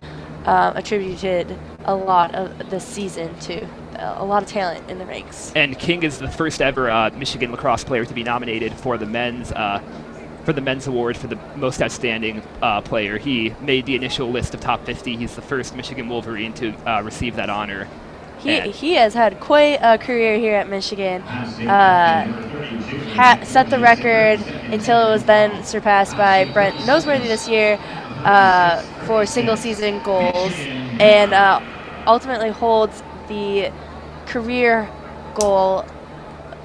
B: attributed a lot of this season to. A lot of talent in the ranks. And
E: King is the first ever Michigan lacrosse player to be nominated for the men's award for the most outstanding player. He made the initial list of top 50. He's the first Michigan Wolverine to receive that honor.
B: He has had quite a career here at Michigan. Set the record until it was then surpassed by Brent Nosworthy this year for single season goals, and ultimately holds the career goal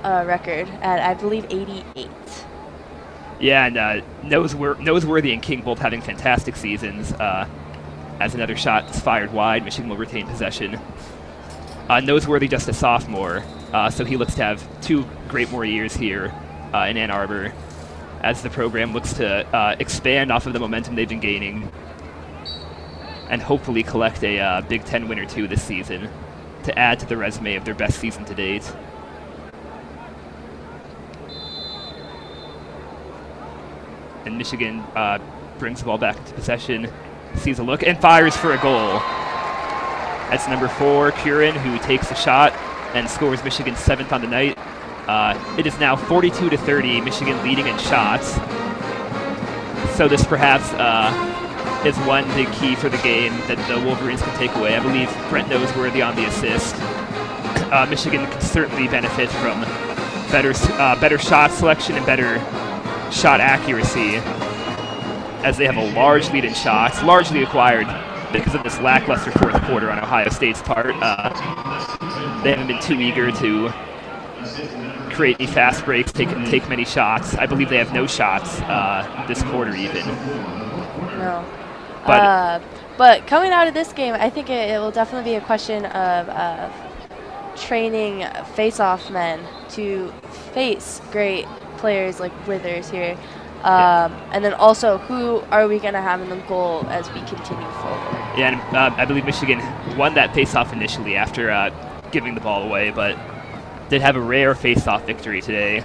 B: record at, I believe, 88.
E: Yeah, and Nosworthy and King both having fantastic seasons. As another shot is fired wide, Michigan will retain possession. Nosworthy just a sophomore, so he looks to have 2 great more years here in Ann Arbor as the program looks to expand off of the momentum they've been gaining and hopefully collect a Big Ten win or 2 this season to add to the resume of their best season to date. And Michigan brings the ball back into possession, sees a look, and fires for a goal. That's number 4, Curran, who takes a shot and scores Michigan's 7th on the night. It is now 42-30, Michigan leading in shots. So this perhaps is one big key for the game that the Wolverines can take away. I believe Brent Noseworthy on the assist. Michigan can certainly benefit from better shot selection and better shot accuracy, as they have a large lead in shots, largely acquired because of this lackluster fourth quarter on Ohio State's part. They haven't been too eager to create any fast breaks, take many shots. I believe they have no shots this quarter even.
B: No. But coming out of this game, I think it will definitely be a question of training face-off men to face great players like Withers here. And then also, who are we going to have in the goal as we continue forward?
E: Yeah, and I believe Michigan won that face-off initially after giving the ball away, but did have a rare face-off victory today.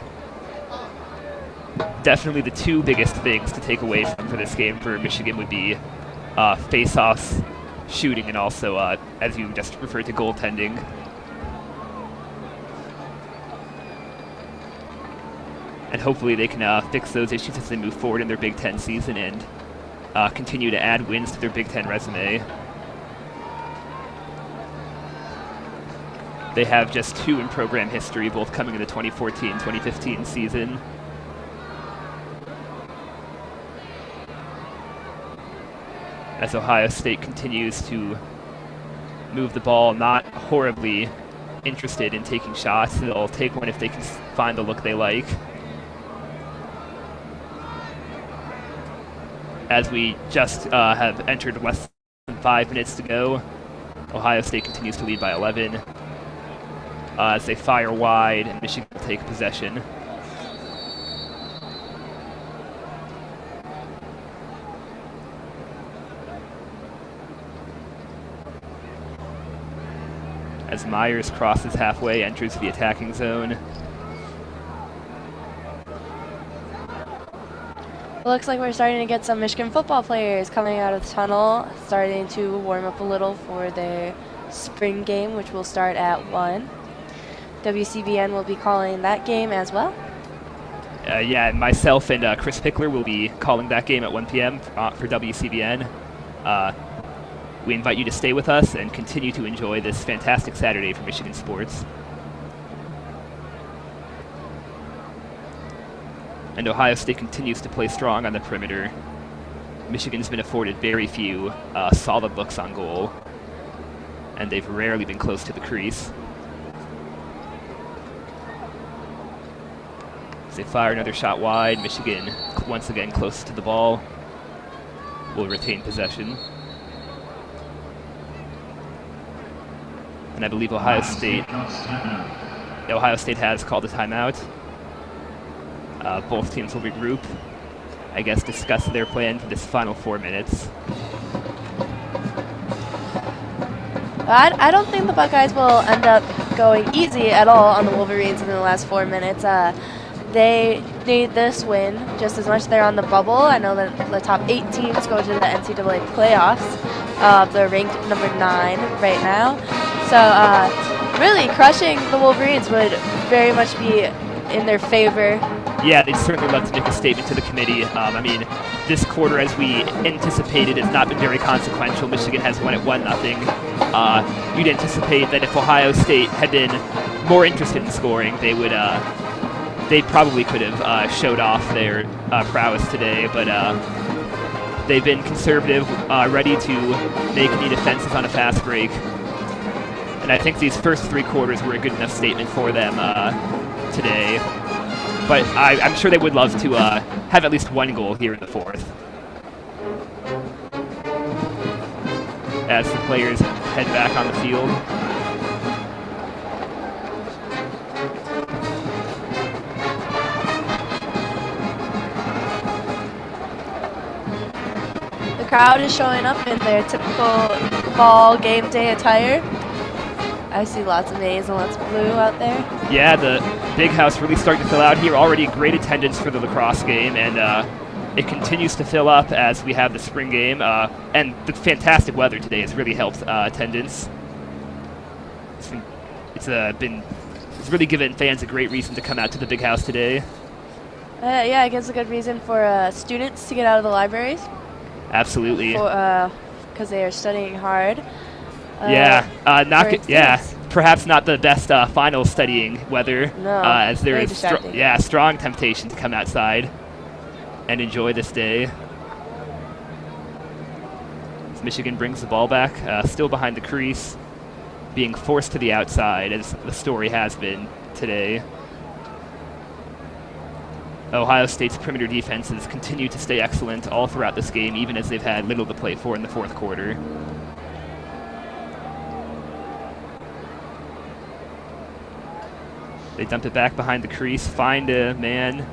E: Definitely the two biggest things to take away for this game for Michigan would be face-offs, shooting, and also, as you just referred to, goaltending. And hopefully they can fix those issues as they move forward in their Big Ten season and continue to add wins to their Big Ten resume. They have just 2 in program history, both coming in the 2014-2015 season. As Ohio State continues to move the ball, not horribly interested in taking shots. They'll take one if they can find the look they like. As we just have entered less than 5 minutes to go, Ohio State continues to lead by 11. As they fire wide, and Michigan will take possession. As Myers crosses halfway, enters the attacking zone.
B: Looks like we're starting to get some Michigan football players coming out of the tunnel, starting to warm up a little for their spring game, which will start at 1. WCBN will be calling that game as well.
E: Yeah, myself and Chris Pickler will be calling that game at 1 p.m. For WCBN. We invite you to stay with us and continue to enjoy this fantastic Saturday for Michigan sports. And Ohio State continues to play strong on the perimeter. Michigan's been afforded very few solid looks on goal, and they've rarely been close to the crease. As they fire another shot wide, Michigan once again close to the ball, will retain possession. And I believe Ohio State has called a timeout. Both teams will regroup, I guess, discuss their plan for this final 4 minutes.
B: I don't think the Buckeyes will end up going easy at all on the Wolverines in the last 4 minutes. They need this win just as much. They're on the bubble. I know that the top 8 teams go to the NCAA playoffs. They're ranked number 9 right now. So really crushing the Wolverines would very much be in their favor.
E: Yeah, they'd certainly love to make a statement to the committee. I mean, this quarter, as we anticipated, has not been very consequential. Michigan has won at 1-0. You'd anticipate that if Ohio State had been more interested in scoring, they would. They probably could have showed off their prowess today, but they've been conservative, ready to make any defenses on a fast break. And I think these first 3 quarters were a good enough statement for them today. But I'm sure they would love to have at least 1 goal here in the 4th. As the players head back on the field.
B: The crowd is showing up in their typical fall game day attire. I see lots of maize and lots of blue out there.
E: Yeah, the big house really starting to fill out here. Already great attendance for the lacrosse game, and it continues to fill up as we have the spring game, and the fantastic weather today has really helped attendance. It's really given fans a great reason to come out to the big house today.
B: Yeah, it gives a good reason for students to get out of the libraries.
E: Absolutely.
B: Because they are studying hard.
E: Perhaps not the best final studying weather.
B: No,
E: as there
B: very
E: is
B: distracting.
E: strong temptation to come outside and enjoy this day. As Michigan brings the ball back, still behind the crease, being forced to the outside, as the story has been today. Ohio State's perimeter defenses continue to stay excellent all throughout this game, even as they've had little to play for in the fourth quarter. They dump it back behind the crease, find a man,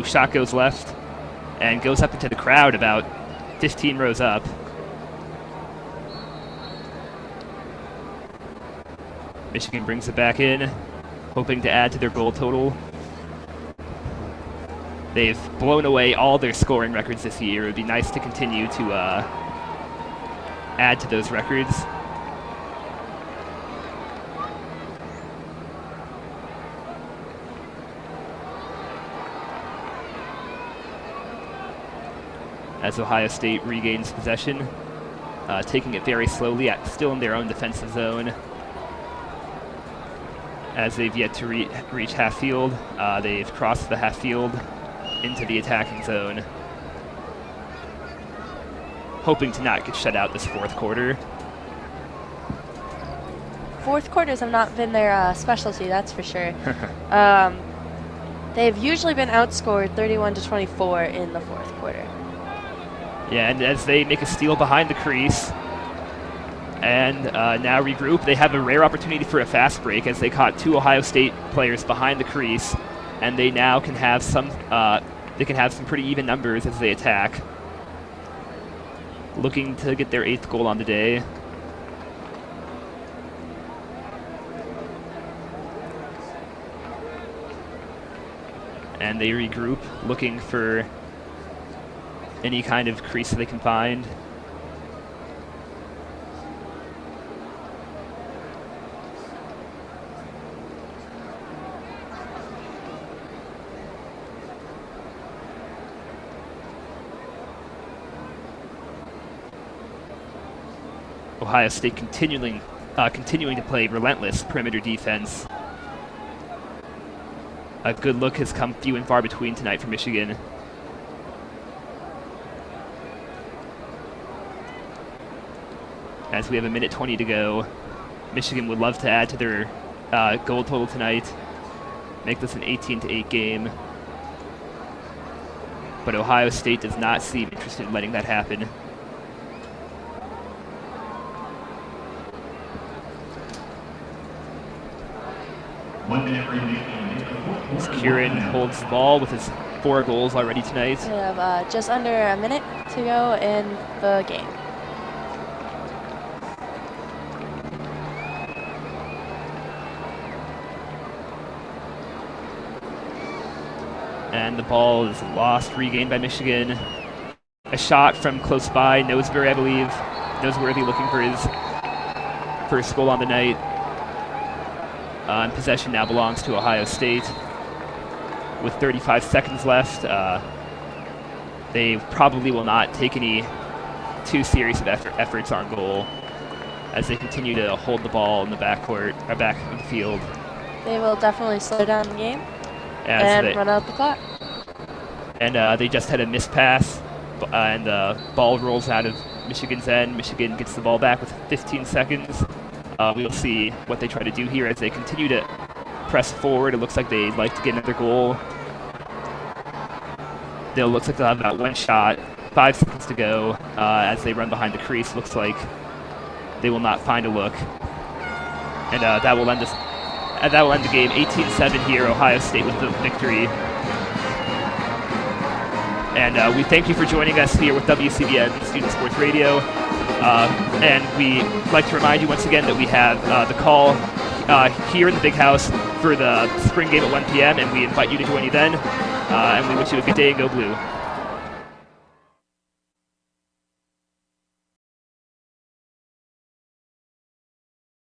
E: shot goes left, and goes up into the crowd about 15 rows up. Michigan brings it back in, hoping to add to their goal total. They've blown away all their scoring records this year. It would be nice to continue to add to those records. As Ohio State regains possession, taking it very slowly, still in their own defensive zone. As they've yet to reach half field, they've crossed the half field into the attacking zone, hoping to not get shut out this fourth quarter.
B: Fourth quarters have not been their specialty, that's for sure. They've usually been outscored 31-24 in the fourth quarter.
E: Yeah, and as they make a steal behind the crease and now regroup, they have a rare opportunity for a fast break as they caught two Ohio State players behind the crease, and they now can have some pretty even numbers as they attack, looking to get their 8th goal on the day. And they regroup, looking for any kind of crease they can find. Ohio State continuing to play relentless perimeter defense. A good look has come few and far between tonight for Michigan. As we have 1:20 to go, Michigan would love to add to their goal total tonight, make this an 18-8 game. But Ohio State does not seem interested in letting that happen. Kieran holds the ball with his 4 goals already tonight.
B: We have just under a minute to go in the game.
E: And the ball is lost, regained by Michigan. A shot from close by, Noseworthy, I believe. Noseworthy looking for his first goal on the night. And possession now belongs to Ohio State. With 35 seconds left, they probably will not take any too serious of efforts on goal as they continue to hold the ball in the backcourt, or back of the field.
B: They will definitely slow down the game and run out the clock.
E: And they just had a missed pass, and the ball rolls out of Michigan's end. Michigan gets the ball back with 15 seconds. We'll see what they try to do here as they continue to press forward. It looks like they'd like to get another goal. It looks like they'll have about one shot. 5 seconds to go as they run behind the crease. Looks like they will not find a look. And that will end the game. 18-7 here. Ohio State with the victory. And we thank you for joining us here with WCBN Student Sports Radio. And we like to remind you once again that we have the call here in the Big House for the spring game at 1 p.m. and we invite you to join you then. And we wish you a good day and go blue.